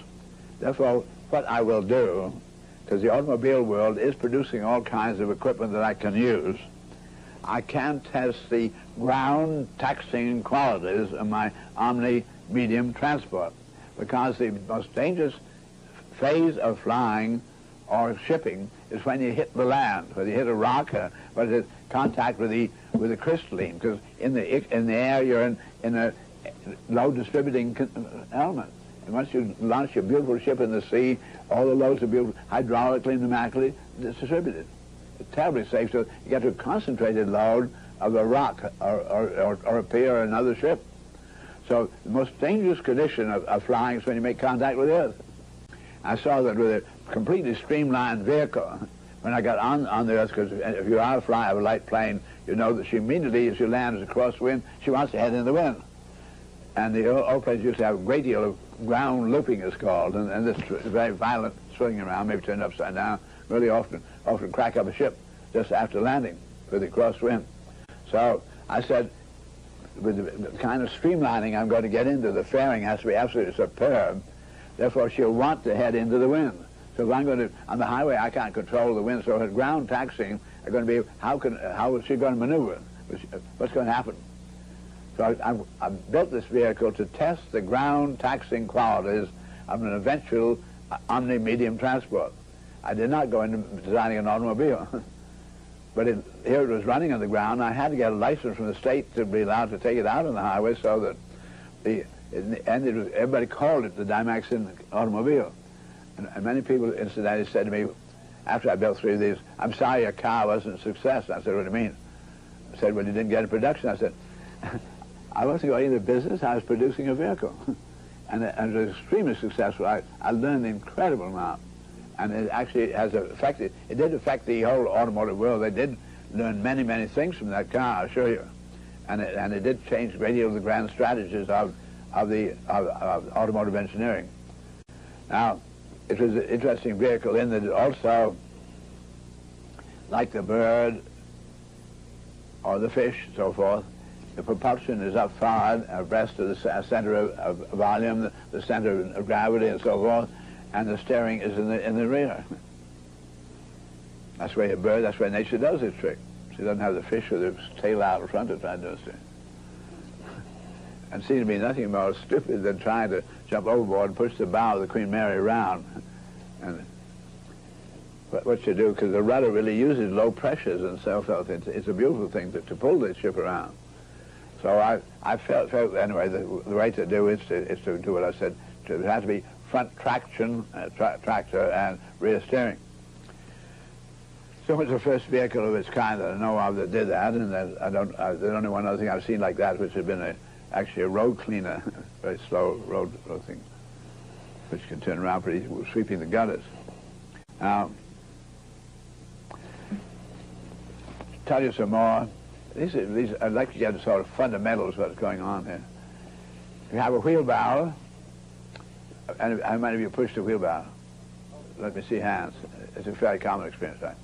Therefore, what I will do, because the automobile world is producing all kinds of equipment that I can use, I can test the ground taxing qualities of my Omni medium transport. because the most dangerous phase of flying or shipping is when you hit the land, whether you hit a rock, whether it's contact with the crystalline, because in the air you're in a load distributing element. And once you launch your beautiful ship in the sea, all the loads are beautiful, hydraulically, pneumatically distributed. It's terribly safe, so you get a concentrated load of a rock or a pier or another ship. So the most dangerous condition of flying is when you make contact with the earth. I saw that with a completely streamlined vehicle, when I got on the earth, because if you are a flyer of a light plane, you know that she immediately, as you land as a crosswind, she wants to head in the wind. And the old planes used to have a great deal of ground looping, it's called, and this very violent swinging around, maybe turned upside down, really often crack up a ship just after landing with the crosswind. So I said, with the kind of streamlining I'm going to get into, the fairing has to be absolutely superb. Therefore, she'll want to head into the wind. So if I'm going to, on the highway, I can't control the wind, so her ground taxiing are going to be, how is she going to maneuver? What's going to happen? So I built this vehicle to test the ground taxiing qualities of an eventual omni-medium transport. I did not go into designing an automobile. But here it was running on the ground. I had to get a license from the state to be allowed to take it out on the highway, so that everybody called it the Dymaxion automobile. And many people incidentally said to me, after I built 3 of these, "I'm sorry your car wasn't a success." I said, "What do you mean?" I said, "Well, you didn't get a production." I said, "I wasn't going into business, I was producing a vehicle." And it was extremely successful. I learned an incredible amount. And it actually has affected, it did affect the whole automotive world. They did learn many, many things from that car, I assure you. And it did change a great deal of the grand strategies of automotive engineering. Now, it was an interesting vehicle in that it also, like the bird or the fish and so forth, the propulsion is up forward, abreast of the center of volume, the center of gravity and so forth, and the steering is in the rear. That's where a bird, that's where nature does its trick. She doesn't have the fish with its tail out in front of trying to do it. And it seems to be nothing more stupid than trying to jump overboard and push the bow of the Queen Mary around. And what you do, because the rudder really uses low pressures and so forth. It's a beautiful thing to pull the ship around. So I felt anyway, the way to do is to do what I said. It has to be front traction, tractor, and rear steering. So it was the first vehicle of its kind that I know of that did that, and there's only one other thing I've seen like that, which had been actually a road cleaner, very slow road thing, which can turn around pretty, sweeping the gutters. Now, to tell you some more, these I'd like to get the sort of fundamentals of what's going on here. You have a wheelbarrow, and how many of you pushed a wheelbarrow? Let me see hands. It's a fairly common experience, right?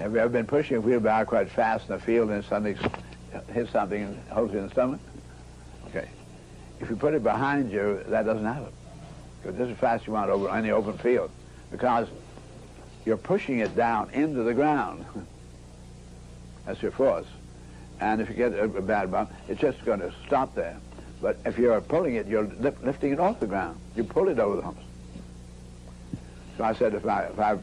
Have you ever been pushing a wheelbarrow quite fast in the field and suddenly hit something and holds you in the stomach? Okay. If you put it behind you, that doesn't happen. Go just as fast as you want over any open field, because you're pushing it down into the ground. That's your force. And if you get a bad bump, it's just going to stop there. But if you're pulling it, you're lifting it off the ground. You pull it over the humps. So I said, if I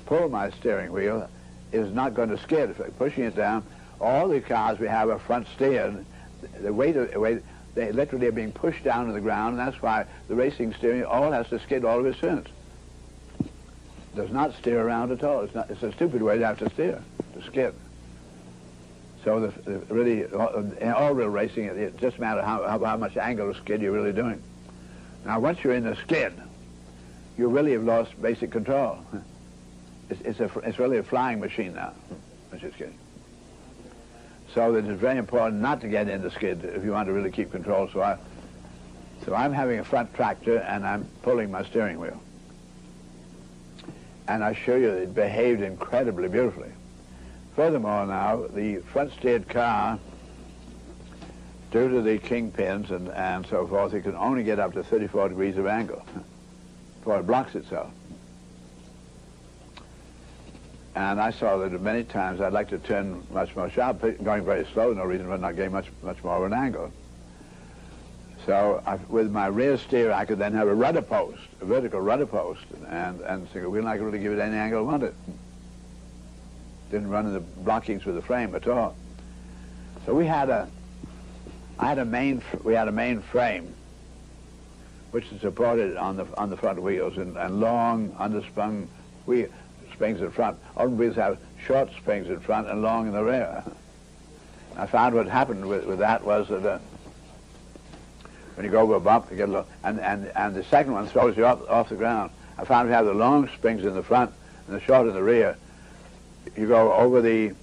pull my steering wheel, it's not going to skid. If I'm pushing it down, all the cars we have are front steered. The weight, they literally are being pushed down to the ground, and that's why the racing steering all has to skid all of its turns. Does not steer around at all. It's a stupid way to have to steer, to skid. So really, in all real racing, it just matters how much angle of skid you're really doing. Now, once you're in the skid, you really have lost basic control. It's really a flying machine now, which is skidding. So that it's very important not to get into skid if you want to really keep control. So I'm having a front tractor, and I'm pulling my steering wheel. And I assure you, it behaved incredibly beautifully. Furthermore now, the front-steered car, due to the kingpins and so forth, it can only get up to 34 degrees of angle before it blocks itself. And I saw that many times I'd like to turn much more sharp, going very slow, no reason for not getting much more of an angle. So with my rear steer, I could then have a rudder post, a vertical rudder post, and single wheel, and I could really give it any angle I wanted. Didn't run into blockings with the frame at all. So we had a main frame, which is supported on the front wheels and long undersprung springs in front. Automobiles have short springs in front and long in the rear. I found what happened with that was that when you go over a bump, you get a little, and the second one throws you off the ground. I found we have the long springs in the front and the short in the rear. You go over the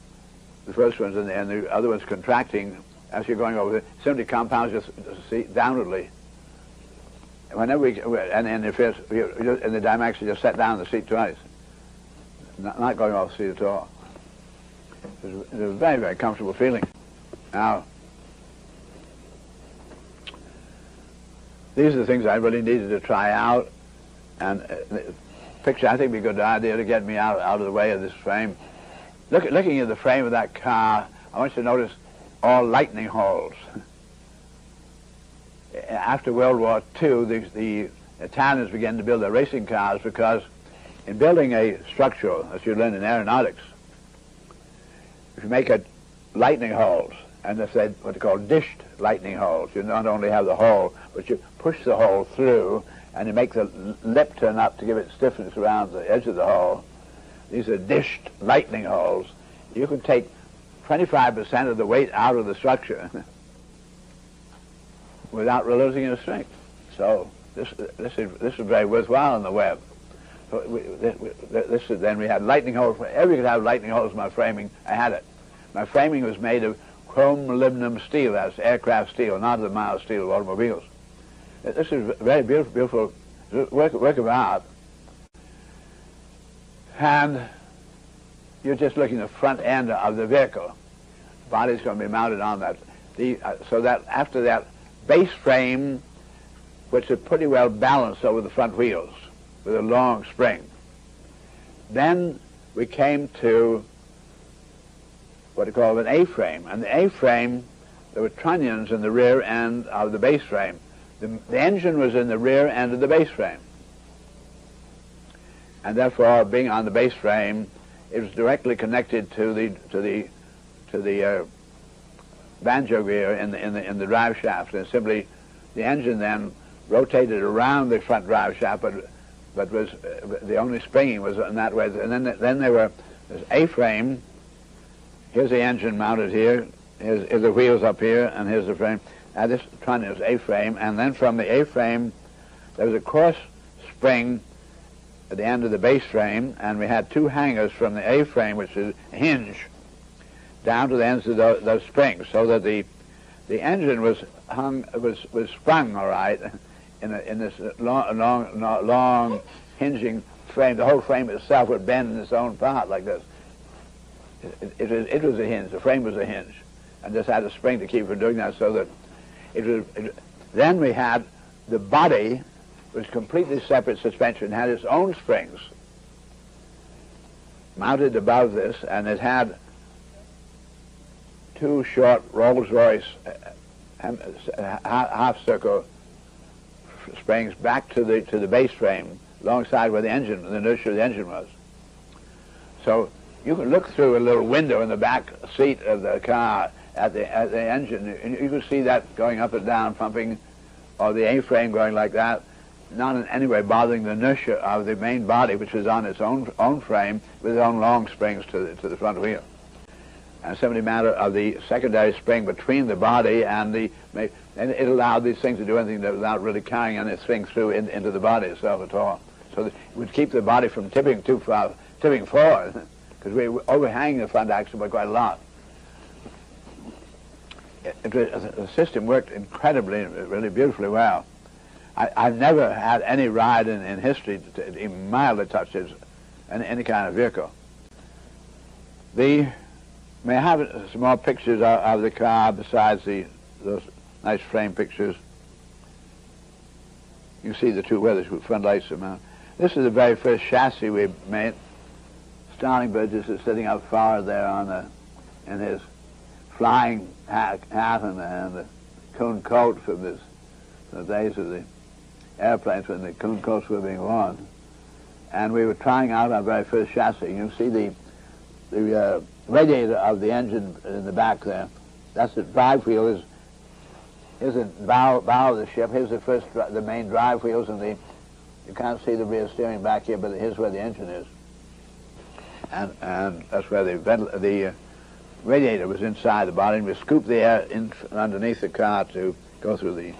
first ones and the other ones contracting as you're going over. It simply compounds your seat downwardly. Whenever and if it's in the Dymax, you just set down the seat twice, not going off the seat at all. It's a very, very comfortable feeling. Now, these are the things I really needed to try out, and the picture I think would be a good idea to get me out of the way of this frame. Looking at the frame of that car, I want you to notice all lightning holes. After World War II, the Italians began to build their racing cars because in building a structure, as you learn in aeronautics, if you make it lightning holes, and if they what they call dished lightning holes, you not only have the hole, but you push the hole through, and you make the lip turn up to give it stiffness around the edge of the hole. These are dished lightning holes. You can take 25% of the weight out of the structure without losing your strength. So this is very worthwhile on the web. So then we had lightning holes. Wherever you could have lightning holes in my framing, I had it. My framing was made of chrome molybdenum steel, that's aircraft steel, not the mild steel of automobiles. This is very beautiful work of art. And you're just looking at the front end of the vehicle. The body's going to be mounted on that. So that after that base frame, which is pretty well balanced over the front wheels with a long spring, then we came to what we call an A-frame. And the A-frame, there were trunnions in the rear end of the base frame. The engine was in the rear end of the base frame. And therefore, being on the base frame, it was directly connected to the banjo gear in the drive shaft. And simply, the engine then rotated around the front drive shaft, but was the only springing was in that way. And then there were this A-frame. Here's the engine mounted here. Here's the wheels up here, and here's the frame. This trunnion is A-frame, and then from the A-frame, there was a cross spring at the end of the base frame, and we had two hangers from the A-frame, which is a hinge, down to the ends of those springs, so that the engine was sprung all right in this long hinging frame. The whole frame itself would bend in its own part like this. It was a hinge. The frame was a hinge, and just had a spring to keep from doing that, so that then we had the body was completely separate suspension, had its own springs mounted above this, and it had two short Rolls-Royce half-circle springs back to the base frame, alongside where the inertia of the engine was. So you can look through a little window in the back seat of the car at the engine, and you can see that going up and down, pumping, or the A-frame going like that, not in any way bothering the inertia of the main body, which is on its own frame with its own long springs to the front wheel. And simply a matter of the secondary spring between the body and it allowed these things to do anything without really carrying anything through into the body itself at all. So that it would keep the body from tipping forward, because we were overhanging the front axle by quite a lot. The system worked incredibly, really beautifully well. I've never had any ride in history to even mildly touch any kind of vehicle. May I have some more pictures of the car besides those nice frame pictures? You see the two where the front lights are mounted. This is the very first chassis we made. Starling Burgess is sitting up forward there in his flying hat and the coon coat from his the days of the airplanes when the coasts were being worn. And we were trying out our very first chassis. You see the radiator of the engine in the back there. That's the drive wheel. Here's the bow of the ship. Here's the main drive wheels, and you can't see the rear steering back here, but here's where the engine is. And that's where the radiator was inside the body, and we scooped the air in underneath the car to go through the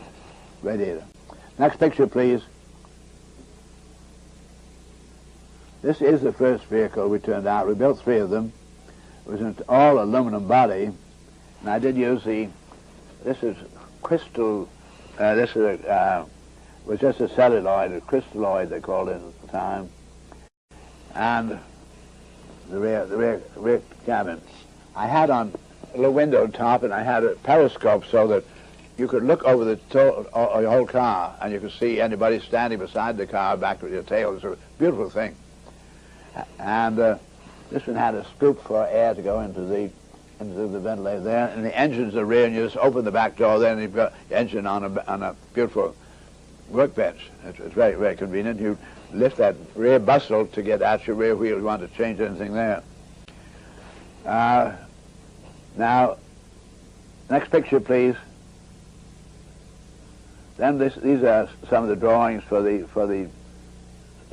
radiator. Next picture, please. This is the first vehicle we turned out. We built 3 of them. It was an all aluminum body, and I did use this is crystal, was just a celluloid, a crystalloid they called it at the time, and the rear cabin. I had on a little window top, and I had a periscope so that you could look over the your whole car, and you could see anybody standing beside the car back with your tail. It's a beautiful thing. And this one had a scoop for air to go into the ventilator there, and the engine's the rear, and you just open the back door there, and you've got the engine on a beautiful workbench. It's very, very convenient. You lift that rear bustle to get at your rear wheel if you want to change anything there. Now, next picture, please. Then these are some of the drawings for the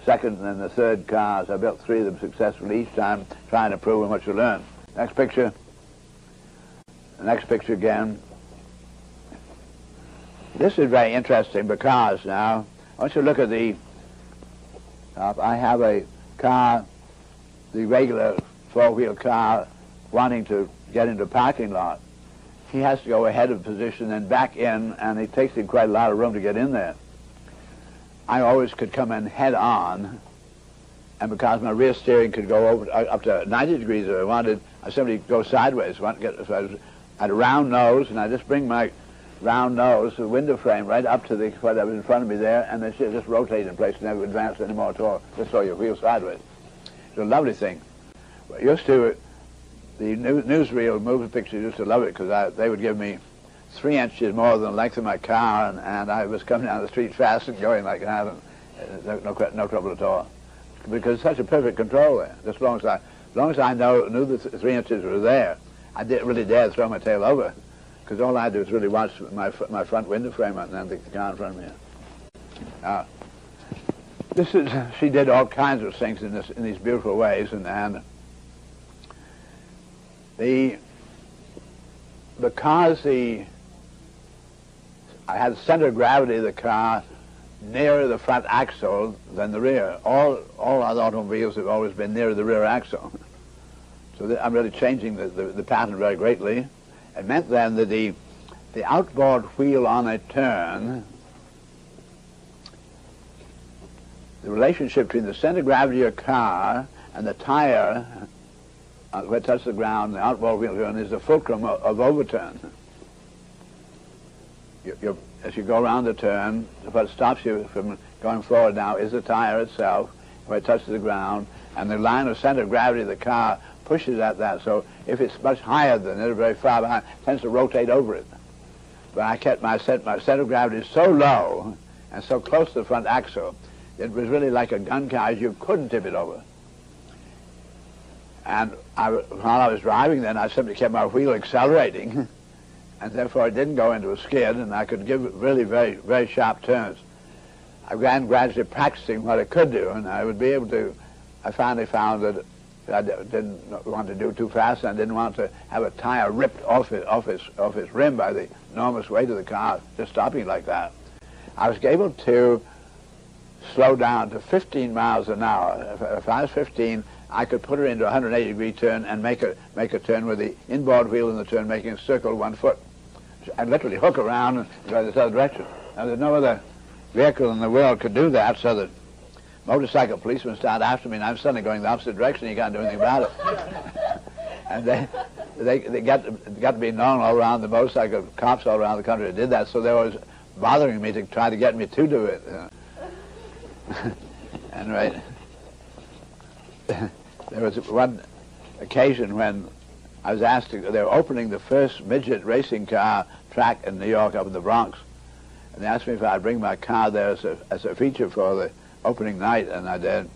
second and the third cars. I built 3 of them successfully each time, trying to prove how much you learn. Next picture. The next picture again. This is very interesting because now, I want you to look at the top. I have a car, the regular 4-wheel car, wanting to get into a parking lot. He has to go ahead of position and back in, and it takes him quite a lot of room to get in there. I always could come in head on, and because my rear steering could go over up to 90 degrees if I wanted, I simply go sideways. I had a round nose, and I just bring my round nose, the window frame, right up to whatever was in front of me there, and then just rotate in place and never advance anymore at all. Just so your wheel sideways. It's a lovely thing. Used to, the newsreel movie pictures used to love it because they would give me 3 inches more than the length of my car, and I was coming down the street fast and going like that, and no trouble at all. Because it's such a perfect control there. As long as I knew the 3 inches were there, I didn't really dare throw my tail over, because all I do is really watch my front window frame and then the car in front of me. She did all kinds of things in these beautiful ways, and because I had the center of gravity of the car nearer the front axle than the rear. All other automobiles have always been nearer the rear axle. So I'm really changing the pattern very greatly. It meant then that the outboard wheel on a turn, the relationship between the center of gravity of your car and the tire where it touches the ground, the outboard wheel turn, is the fulcrum of overturn. As you go around the turn, what stops you from going forward now is the tire itself, where it touches the ground, and the line of center of gravity of the car pushes at that. So if it's much higher than it, or very far behind, it tends to rotate over it. But I kept my center of gravity so low and so close to the front axle, it was really like a gun carriage. You couldn't tip it over. And while I was driving then, I simply kept my wheel accelerating, and therefore it didn't go into a skid, and I could give really very, very sharp turns. I began gradually practicing what I could do, and I would be able to. I finally found that I didn't want to do too fast, and I didn't want to have a tire ripped off its rim by the enormous weight of the car, just stopping like that. I was able to slow down to 15 miles an hour. If I was 15, I could put her into a 180-degree turn and make a turn with the inboard wheel in the turn making a circle 1 foot. I'd literally hook around and go this other direction. Now, there's no other vehicle in the world could do that, so that motorcycle policemen start after me, and I'm suddenly going the opposite direction. You can't do anything about it. And they got to be known all around, the motorcycle cops all around the country that did that, so they were always bothering me to try to get me to do it. And right. There was one occasion when I was asked to, they were opening the first midget racing car track in New York, up in the Bronx. And they asked me if I'd bring my car there as a feature for the opening night, and I did.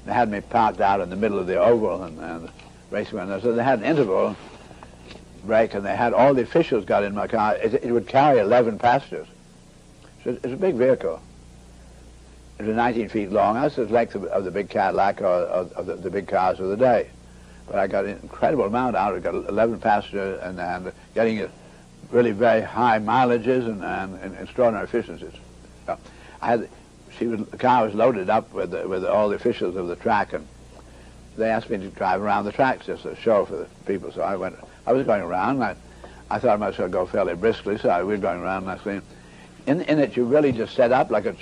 They had me parked out in the middle of the oval and racing around. So they had an interval break, and they had all the officials got in my car. It would carry 11 passengers. So it's a big vehicle. It was 19 feet long. That's the length of the big Cadillac or of the big cars of the day. But I got an incredible amount out. I got 11 passengers and getting it really very high mileages and extraordinary efficiencies. So the car was loaded up with all the officials of the track, and they asked me to drive around the tracks just a show for the people. So I was going around. And I thought I might as well go fairly briskly, so we were going around, and I was in it you really just set up like a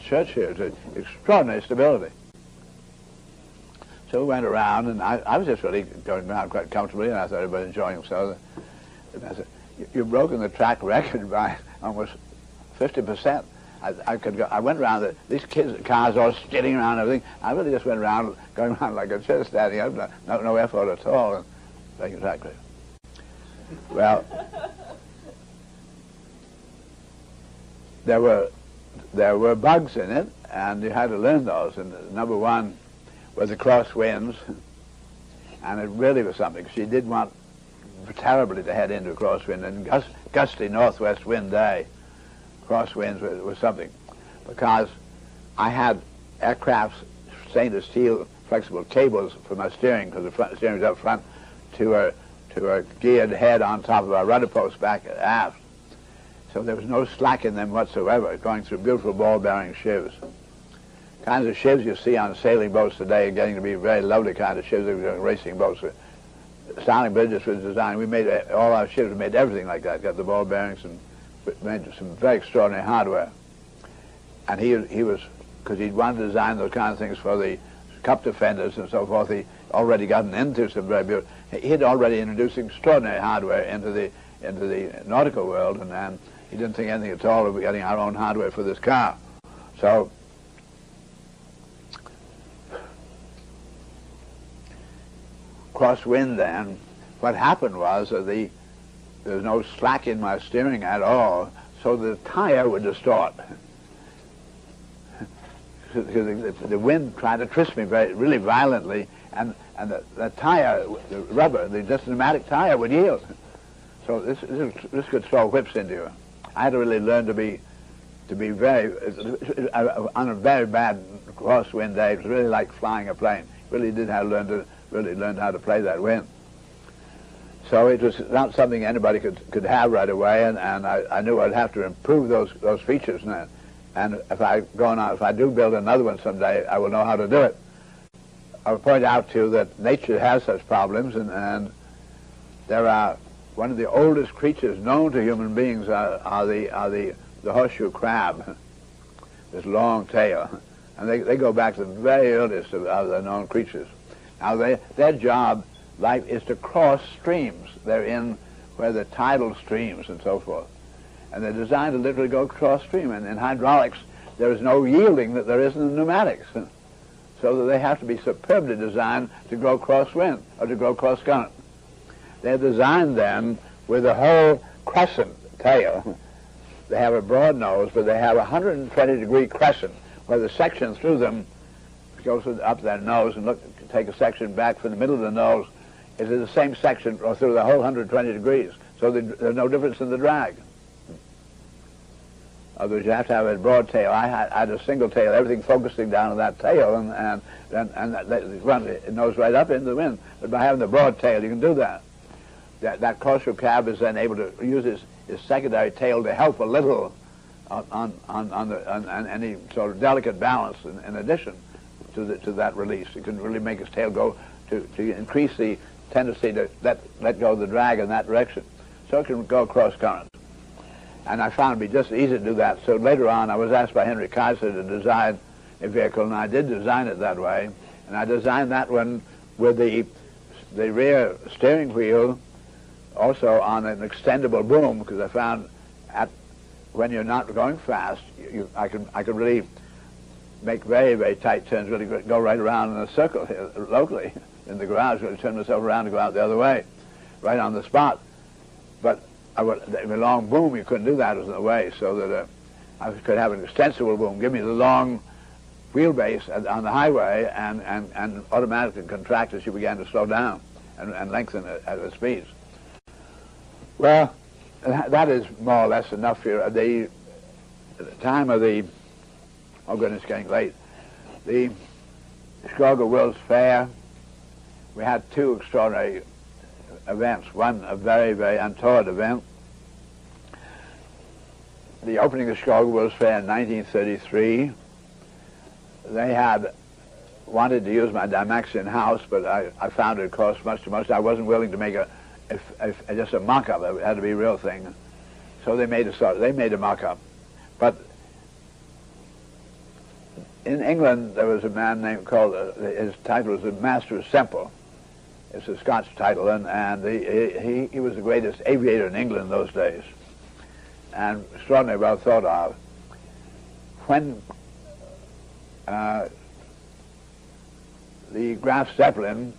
church here. It's extraordinary stability. So we went around, and I was just really going around quite comfortably, and I thought everybody was enjoying themselves. And I said, "You've broken the track record by almost 50%. I went around, these cars all skidding around and everything. I really just went around, going around like a church, standing up, no effort at all, and breaking the track record." Well, there were bugs in it, and you had to learn those. And number one was the crosswinds, and it really was something. She did want terribly to head into a crosswind, and gusty northwest wind day. Crosswinds was something, because I had aircraft's stainless steel flexible cables for my steering, because the steering was up front, to a geared head on top of our rudder post back aft. So there was no slack in them whatsoever, going through beautiful ball-bearing shivs. Kinds of shivs you see on sailing boats today are getting to be very lovely kind of shivs. They were racing boats. Starling Bridges was designed. We made all our shivs, made everything like that. Got the ball bearings and made some very extraordinary hardware. And he was, because he'd wanted to design those kind of things for the cup defenders and so forth. He already gotten into some very beautiful. He had already introduced extraordinary hardware into the nautical world, and he didn't think anything at all of getting our own hardware for this car. So crosswind then, what happened was that there was no slack in my steering at all, so the tire would distort. Because the wind tried to twist me really violently, and the tire, the rubber, just the pneumatic tire would yield. So this could throw whips into you. I had to really learn to be very, on a very bad crosswind day, it was really like flying a plane. Really did have to learn how to play that wind. So it was not something anybody could have right away, and I knew I'd have to improve those features. And if I do build another one someday, I will know how to do it. I would point out too that nature has such problems, and there are one of the oldest creatures known to human beings are the horseshoe crab, this long tail, and they go back to the very earliest of the known creatures. Now their job life is to cross streams. They're in where the tidal streams and so forth. And they're designed to literally go cross stream. And in hydraulics, there is no yielding that there is in pneumatics. So that they have to be superbly designed to go crosswind or to go cross current. They're designed then with a whole crescent tail. They have a broad nose, but they have a 120-degree crescent where the section through them goes up their nose, and take a section back from the middle of the nose. It's the same section through the whole 120 degrees. So there's no difference in the drag. Otherwise, you have to have a broad tail. I had a single tail, everything focusing down on that tail, and it nose right up into the wind. But by having the broad tail, you can do that. That horseshoe crab is then able to use his secondary tail to help a little on any sort of delicate balance in addition to that release. It can really make his tail go to increase the tendency to let go of the drag in that direction. So it can go across current. And I found it would be just easy to do that. So later on, I was asked by Henry Kaiser to design a vehicle, and I did design it that way. And I designed that one with the rear steering wheel also on an extendable boom, because I found when you're not going fast, I could really make very, very tight turns, really go right around in a circle here, locally in the garage, really turn myself around to go out the other way, right on the spot. But the long boom, you couldn't do that, was in the way, so that I could have an extensible boom. Give me the long wheelbase on the highway and automatically contract as you began to slow down and lengthen at the speeds. Well, that is more or less enough here. At the time of the, oh goodness, it's getting late, the Chicago World's Fair, we had two extraordinary events. One, a very, very untoward event. The opening of the Chicago World's Fair in 1933, they had wanted to use my Dymaxion house, but I found it cost much too much. I wasn't willing to make just a mock-up. It had to be a real thing. So they made a mock-up. But in England, there was a man named his title was the Master of Semple. It's a Scotch title, and he was the greatest aviator in England in those days, and extraordinarily well thought of. When the Graf Zeppelin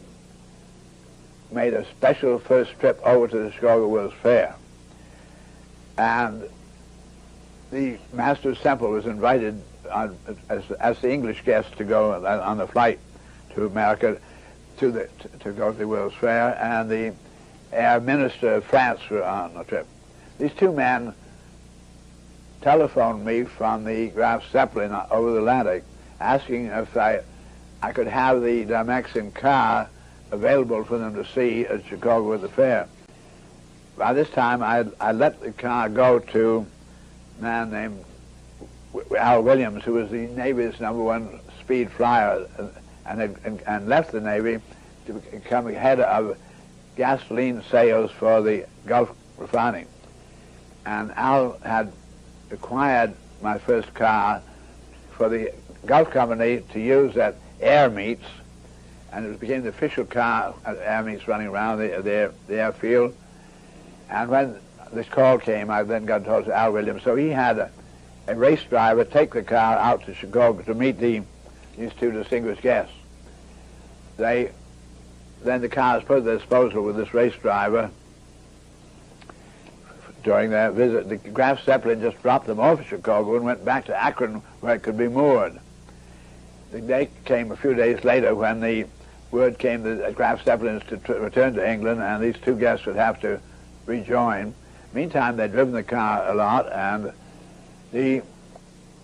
made a special first trip over to the Chicago World's Fair, and the Master of Semple was invited as the English guest to go on the flight to America to go to the World's Fair, and the Air Minister of France were on the trip. These two men telephoned me from the Graf Zeppelin over the Atlantic, asking if I could have the Dymaxion car available for them to see at Chicago at the fair. By this time, I let the car go to a man named Al Williams, who was the Navy's #1 speed flyer, and left the Navy to become head of gasoline sales for the Gulf refining. And Al had acquired my first car for the Gulf Company to use at air meets, and it became the official car at air meets running around the airfield. And when this call came, I then got told to Al Williams. So he had a race driver take the car out to Chicago to meet these two distinguished guests. Then the car was put at their disposal with this race driver during their visit. The Graf Zeppelin just dropped them off at Chicago and went back to Akron where it could be moored. The day came a few days later when the word came that Graf Zeppelin is to return to England, and these two guests would have to rejoin. Meantime, they'd driven the car a lot, and they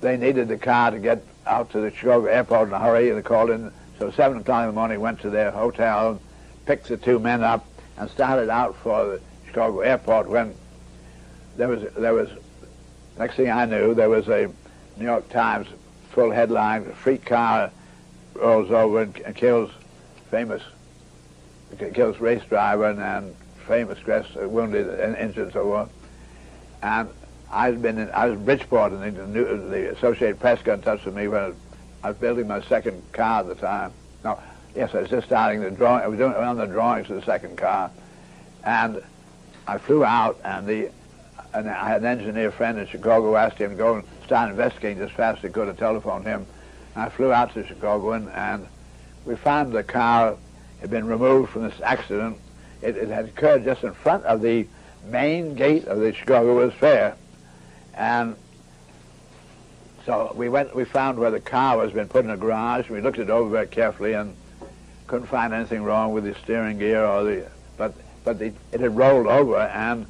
needed the car to get out to the Chicago airport in a hurry, and they called in. So 7 o'clock in the morning, went to their hotel, picked the two men up, and started out for the Chicago airport. When there was next thing I knew, there was a New York Times full headline: "A freak car rolls over and kills race driver and famous wounded and injured and so forth." And I was in Bridgeport, and the Associated Press got in touch with me when I was building my second car at the time. No, yes, I was just starting the drawing. I was doing on the drawings of the second car, and I flew out, and I had an engineer friend in Chicago who asked him to go and start investigating as fast as he could. I telephoned him, and I flew out to Chicago, and we found the car had been removed from this accident. It had occurred just in front of the main gate of the Chicago World's Fair, and so we found where the car was been put in a garage. We looked it over very carefully and couldn't find anything wrong with the steering gear but it had rolled over, and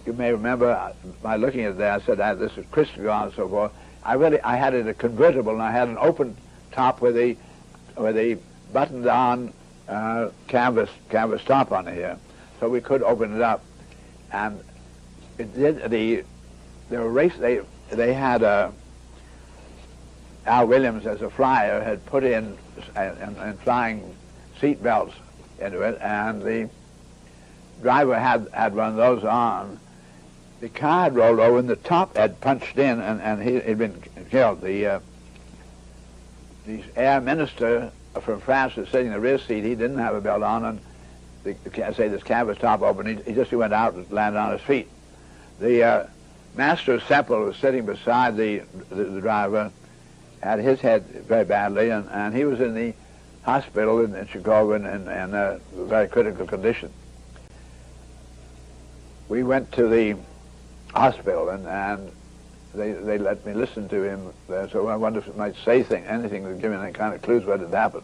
you may remember by looking at that, I said, this is Christagon and so forth. I had it a convertible, and I had an open top with a buttoned-on canvas top on here, so we could open it up. And it did they had Al Williams, as a flyer, had put in flying seat belts into it, and the driver had one of those on. The car had rolled over, and the top had punched in, and he'd been killed. The Air Minister from France was sitting in the rear seat. He didn't have a belt on, and this canvas top opened. He just went out and landed on his feet. The Master of Semple was sitting beside the driver, had his head very badly, and he was in the hospital in Chicago in a very critical condition. we went to the hospital, and they let me listen to him there, so I wonder if it might say anything that would give me any kind of clues what had happened.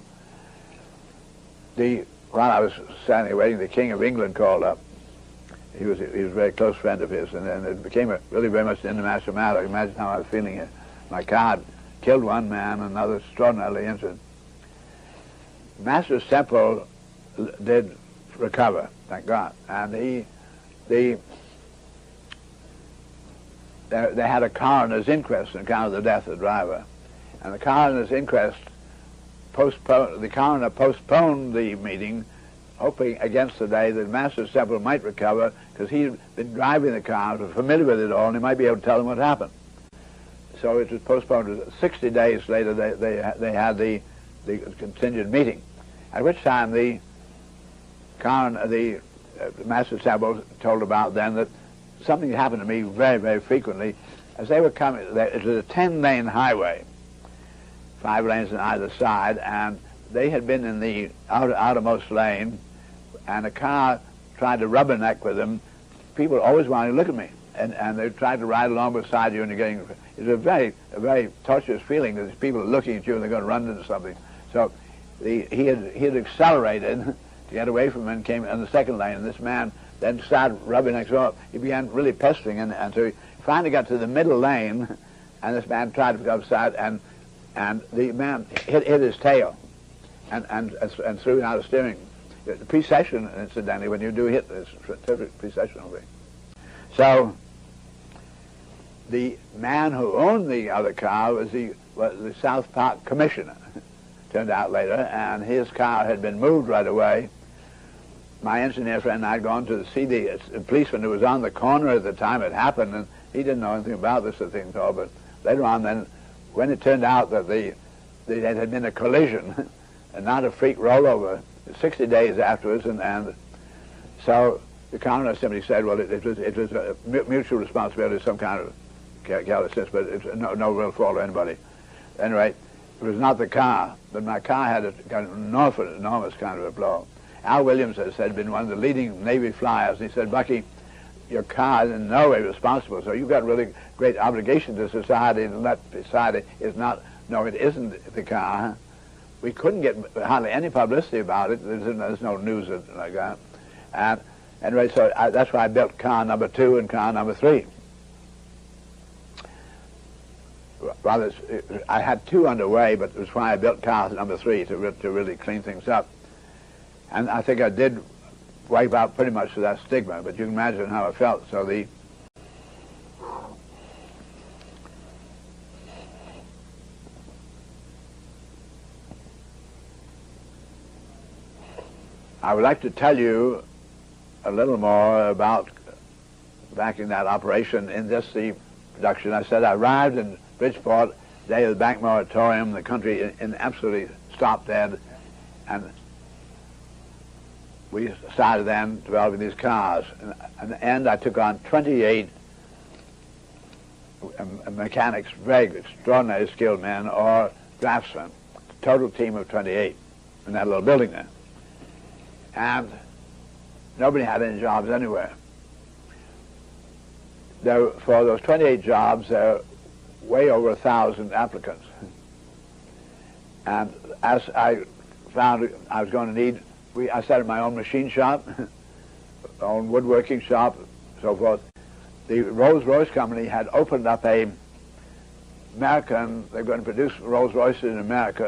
While I was standing waiting, the King of England called up. He was a very close friend of his, and it became really very much an international matter. Imagine how I was feeling here. My car killed one man, another extraordinarily injured. Master Semple did recover, thank God, and they had a coroner's inquest on account of the death of the driver, and the coroner's inquest the coroner postponed the meeting, hoping against the day that Master Semple might recover, because he'd been driving the car, was familiar with it all, and he might be able to tell them what happened. So it was postponed. 60 days later, they had the continued meeting, at which time the Master Semple told about then that something happened to me very, very frequently. As they were coming, it was a 10-lane highway, 5 lanes on either side, and they had been in the outermost lane, and a car tried to rubberneck with them. People always wanted to look at me, and they tried to ride along beside you, and you're getting. It's a very torturous feeling that these people are looking at you and they're going to run into something. So he had accelerated to get away from him and came in the second lane, and this man then started rubbernecking. So he began really pestering, and so he finally got to the middle lane, and this man tried to go upside, and the man hit his tail and threw out a steering. The precession, incidentally, when you do hit this, precessional thing. So the man who owned the other car was the South Park commissioner, turned out later, and his car had been moved right away. My engineer friend and I had gone to see the policeman who was on the corner at the time it happened, and he didn't know anything about this thing at all, but later on then, when it turned out that there had been a collision and not a freak rollover, 60 days afterwards, and so the coroner simply said, well, it was a mutual responsibility, some kind of carelessness, but it's no real fault of anybody. Anyway, it was not the car, but my car had got an enormous kind of a blow. Al Williams, as I said, had been one of the leading Navy flyers, and he said, Bucky, your car is in no way responsible, so you've got really great obligation to society, and that society is not, no, it isn't the car. We couldn't get hardly any publicity about it. There's no news like that. And anyway, so that's why I built car number 2 and car number 3. Rather, I had 2 underway, but it was why I built car number 3 to really clean things up. And I think I did wipe out pretty much that stigma, but you can imagine how I felt. So I would like to tell you a little more about back in that operation in just the production. I said I arrived in Bridgeport, the day of the bank moratorium, the country in absolutely stopped dead, and we started then developing these cars. And in the end, I took on 28 mechanics, very extraordinarily skilled men, or draftsmen, a total team of 28 in that little building there. And nobody had any jobs anywhere. For those 28 jobs, there were way over 1,000 applicants. And as I found I was going to need, I started my own machine shop, own woodworking shop, so forth. The Rolls-Royce company had opened up they're going to produce Rolls-Royces in America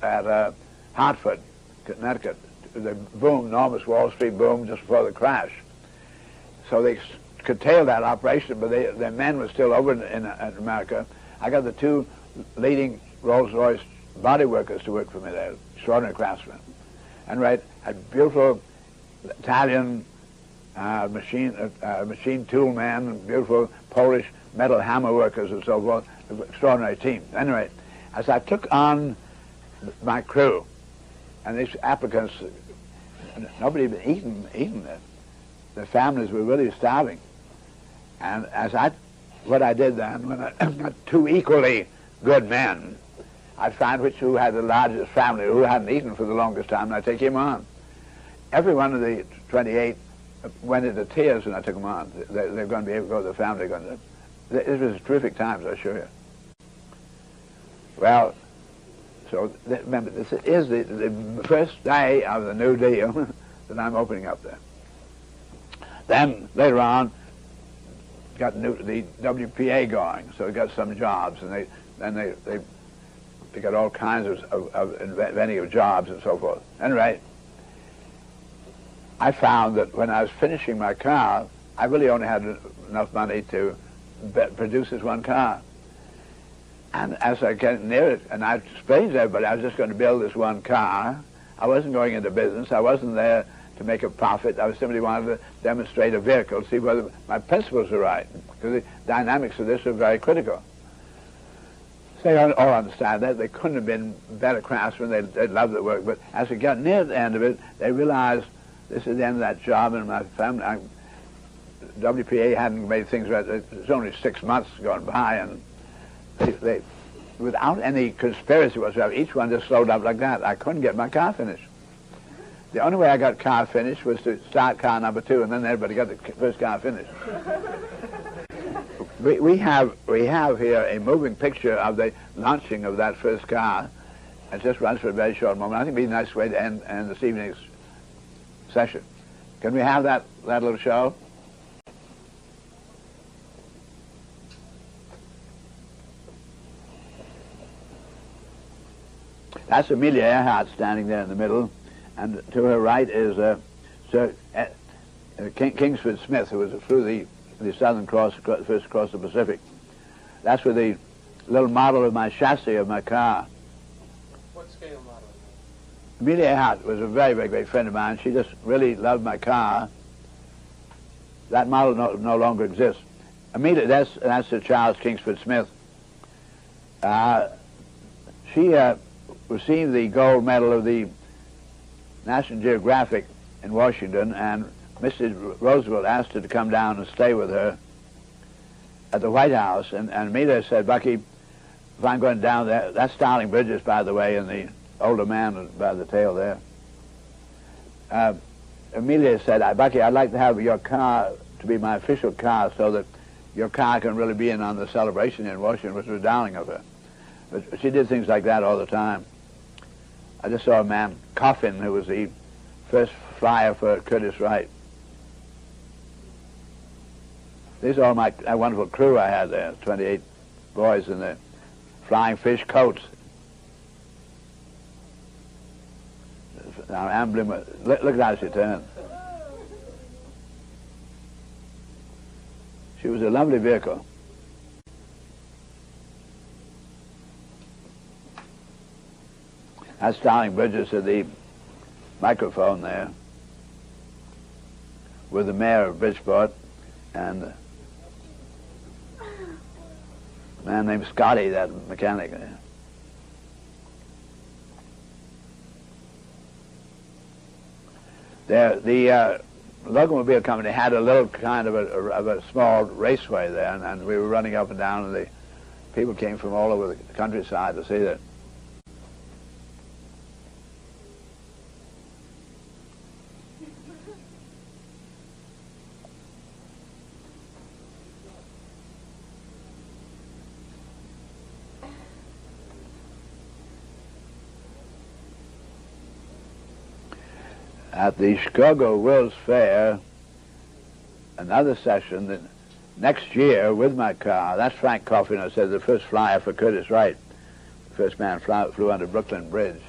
at Hartford, Connecticut. The boom, enormous Wall Street boom just before the crash. So they curtailed that operation, but their men were still over in America. I got the 2 leading Rolls-Royce body workers to work for me there, extraordinary craftsmen. And had beautiful Italian machine tool men, and beautiful Polish metal hammer workers and so forth, extraordinary team. Anyway, as I took on my crew, and these applicants, nobody had been eating it. Their families were really starving. And what I did then, when I got 2 equally good men, I'd find who had the largest family, who hadn't eaten for the longest time, and I'd take him on. Every one of the 28 went into tears when I took them on. They're going to be able to go to the family. It was terrific times, I assure you. Well, so remember, this is the first day of the New Deal that I'm opening up there. Then later on, got the WPA going, so we got some jobs, and they got all kinds of inventing of jobs and so forth. Anyway, I found that when I was finishing my car, I really only had enough money to produce this one car. And as I get near it, and I explained to everybody I was just going to build this one car. I wasn't going into business. I wasn't there to make a profit. I simply wanted to demonstrate a vehicle, see whether my principles were right, because the dynamics of this are very critical. So they all understand that. They couldn't have been better craftsmen. They loved the work. But as we got near the end of it, they realized this is the end of that job, and my family, WPA hadn't made things right. It was only 6 months gone by, and they without any conspiracy whatsoever, each one just slowed up like that. I couldn't get my car finished. The only way I got car finished was to start car number 2, and then everybody got the first car finished. we have here a moving picture of the launching of that first car. It just runs for a very short moment. I think it'd be a nice way to end this evening's session. Can we have that little show? That's Amelia Earhart standing there in the middle, and to her right is Sir Kingsford Smith, who flew the Southern Cross, first across the Pacific. That's with the little model of my chassis of my car. What scale model? Amelia Earhart was a very, very great friend of mine. She just really loved my car. That model no longer exists. Amelia, that's Sir Charles Kingsford Smith. She received the gold medal of the National Geographic in Washington, and Mrs. Roosevelt asked her to come down and stay with her at the White House. And Amelia said, Bucky, if I'm going down there, that's Starling Bridges, by the way, and the older man by the tail there. Amelia said, Bucky, I'd like to have your car to be my official car so that your car can really be in on the celebration in Washington, which was darling of her. But she did things like that all the time. I just saw a man, Coffin, who was the first flyer for Curtiss Wright. These are all my wonderful crew I had there, 28 boys in the flying fish coats. Our emblem, look at how she turned. She was a lovely vehicle. That's Starling Bridges at the microphone there with the mayor of Bridgeport and a man named Scotty, that mechanic there. The Locomobile Company had a little kind of a small raceway there, and we were running up and down, and the people came from all over the countryside to see that. At the Chicago World's Fair, another session that next year with my car, that's Frank Coffin, I said, the first flyer for Curtiss Wright. The first man flew under Brooklyn Bridge.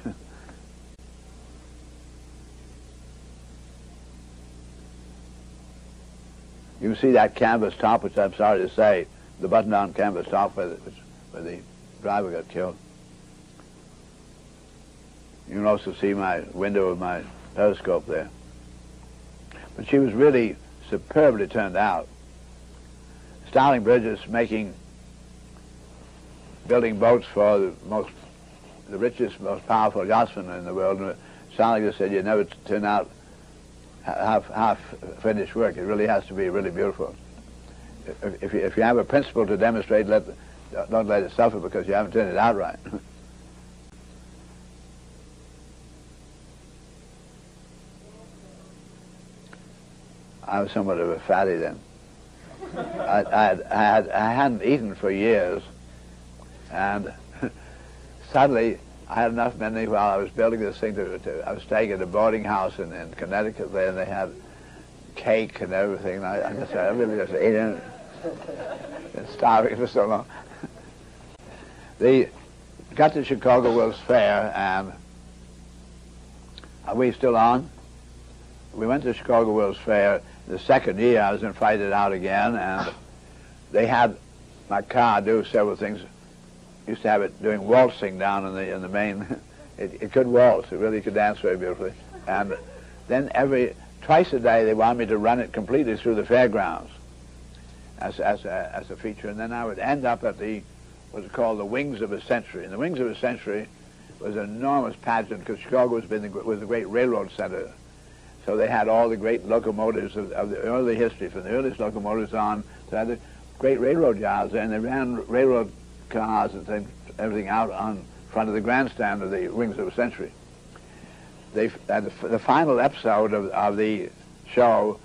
You can see that canvas top, which I'm sorry to say, the button-down canvas top where the driver got killed. You can also see my window of my periscope there. But she was really superbly turned out. Starling Bridges building boats for the richest, most powerful yachtsmen in the world. And Starling just said, you never turn out half finished work. It really has to be really beautiful. If you have a principle to demonstrate, don't let it suffer because you haven't turned it out right. I was somewhat of a fatty then. I hadn't eaten for years, and suddenly I had enough money while I was building this thing I was staying at a boarding house in Connecticut there, and they had cake and everything, and I really just ate it. Been starving for so long. Got to Chicago World's Fair, and are we still on? We went to Chicago World's Fair. The second year I was invited out again, and they had my car do several things. Used to have it doing waltzing down in the main. It could waltz. It really could dance very beautifully. And then twice a day they wanted me to run it completely through the fairgrounds as a feature, and then I would end up at what's called the Wings of a Century. And the Wings of a Century was an enormous pageant because Chicago was the great railroad center. So they had all the great locomotives of the early history, from the earliest locomotives on to the great railroad yards, and they ran railroad cars and everything out on front of the grandstand of the Wings of a Century. The final episode of the show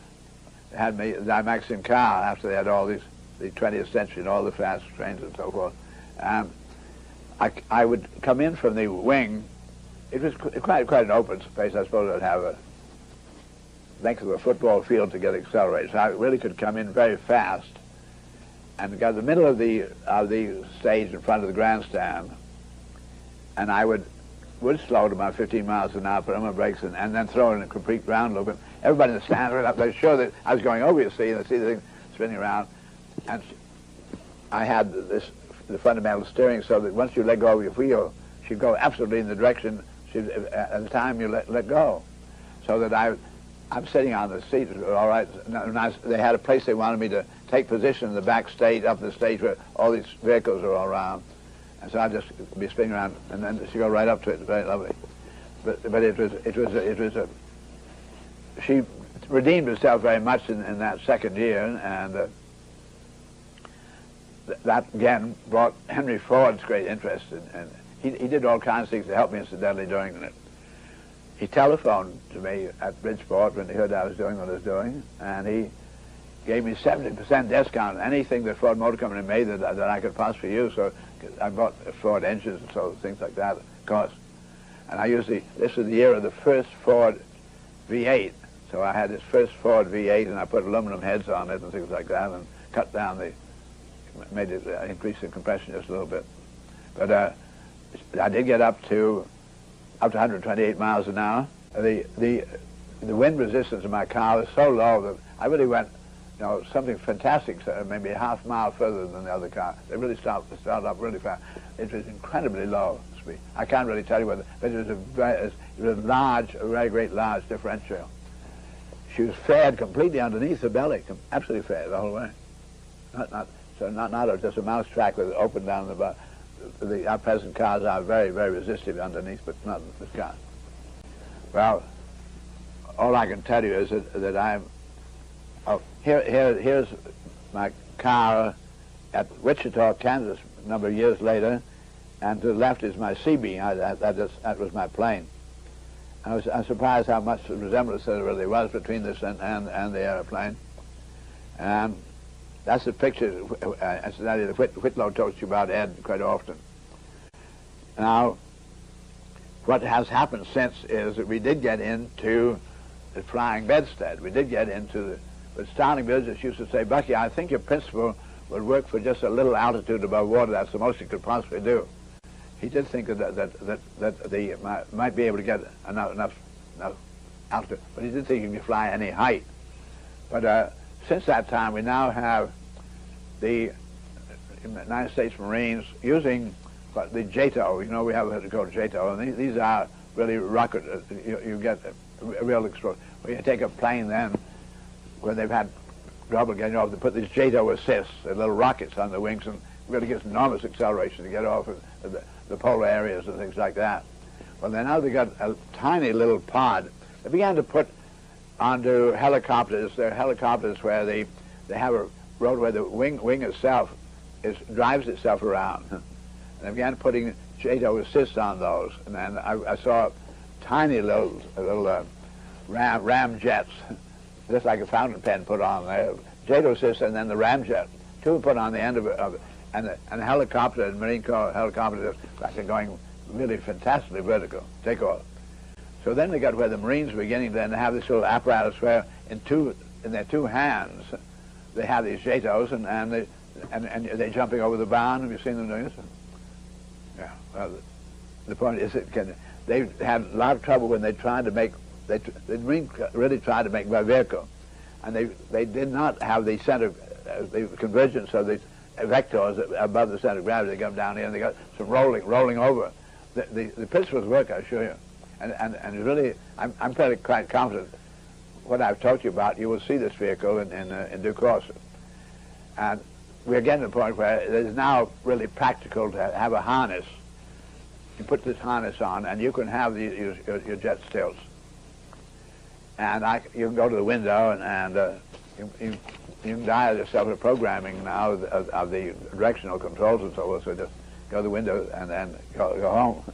had me the Maxim car after they had all the 20th century and all the fast trains and so forth. And I would come in from the wing. It was quite an open space. I suppose I'd have a length of a football field to get accelerated. So I really could come in very fast and got the middle of the stage in front of the grandstand, and I would slow to about 15 miles an hour, put on my brakes, and then throw in a complete ground loop. And everybody in the stand right up, they were sure that I was going over, you see, and they see the thing spinning around. And I had the fundamental steering so that once you let go of your wheel, she'd go absolutely in the direction at the time you let go. So that I'm sitting on the seat, all right. They had a place they wanted me to take position in the back stage, up the stage where all these vehicles are all around. And so I'd just be spinning around, and then she'd go right up to it. Very lovely. But she redeemed herself very much in that second year, and that again brought Henry Ford's great interest, and he did all kinds of things to help me incidentally during it. He telephoned to me at Bridgeport when he heard I was doing what I was doing, and he gave me 70% discount on anything that Ford Motor Company made that I could possibly use. So I bought Ford engines and so things like that, of course. And this was the year of the first Ford V8. So I had this first Ford V8, and I put aluminum heads on it and things like that, and cut down made it increase the compression just a little bit. But I did get up to 128 miles an hour. The wind resistance of my car was so low that I really went, something fantastic, maybe a half mile further than the other car. They really started up really fast. It was incredibly low speed. I can't really tell you whether, but it was a very great large differential. She was faired completely underneath the belly, absolutely faired the whole way. Not just a mouse track with it open down the butt. Our present cars are very, very resistive underneath, but not this car. Well, all I can tell you is that I'm. Oh, here's my car at Wichita, Kansas, a number of years later, and to the left is my CB. That was my plane. I was surprised how much resemblance there really was between this and the airplane. And that's the picture, incidentally, that Whitlow talks to you about Ed quite often. Now, what has happened since is that we did get into the flying bedstead. We did get into but Starling Burgess used to say, Bucky, I think your principle would work for just a little altitude above water. That's the most you could possibly do. He did think that they might be able to get enough altitude, but he didn't think you could fly any height. But since that time, we now have the United States Marines using the JATO. We have what we call JATO, and these are really rocket. You get a real explosion. Well, you take a plane then, where they've had trouble getting off, they put these JATO assists, the little rockets on the wings, and really gives enormous acceleration to get off of the polar areas and things like that. Well, now they got a tiny little pod. They began to put onto helicopters. There are helicopters where they have a road where the wing itself drives itself around. And they began putting JATO assists on those. And then I saw tiny little ram jets just like a fountain pen put on there, JATO system, and then the ramjet, two put on the end of it, and a helicopter, and Marine Corps helicopter, just going really fantastically vertical, take off. So then they got where the Marines were beginning then to have this little apparatus where in their two hands they have these JATOs, and they're jumping over the bound. Have you seen them doing this? Yeah. Well, the point is they had a lot of trouble when they tried to make, the Marines really tried to make by vehicle, and they did not have the center, the convergence of the vectors above the center of gravity. They come down here and they got some rolling over. The principles work, I assure you, and really, I'm fairly quite confident. What I've told you about, you will see this vehicle in due course, and we're getting to the point where it is now really practical to have a harness. You put this harness on, and you can have your jet stills. And you can go to the window, and you can dial yourself the programming now of the directional controls and so forth. So just go to the window and then go home.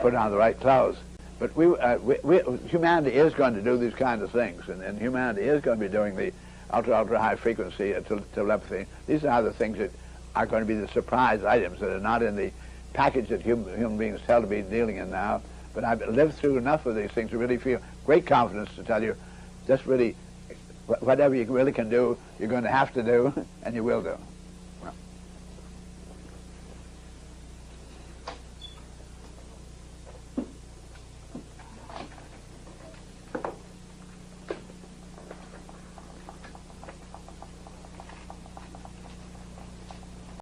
Put on the right clothes. But humanity is going to do these kinds of things, and humanity is going to be doing the ultra high frequency telepathy. These are the things that are going to be the surprise items that are not in the package that human beings tell to be dealing in now. But I've lived through enough of these things to really feel great confidence to tell you, just really, whatever you really can do, you're going to have to do, and you will do.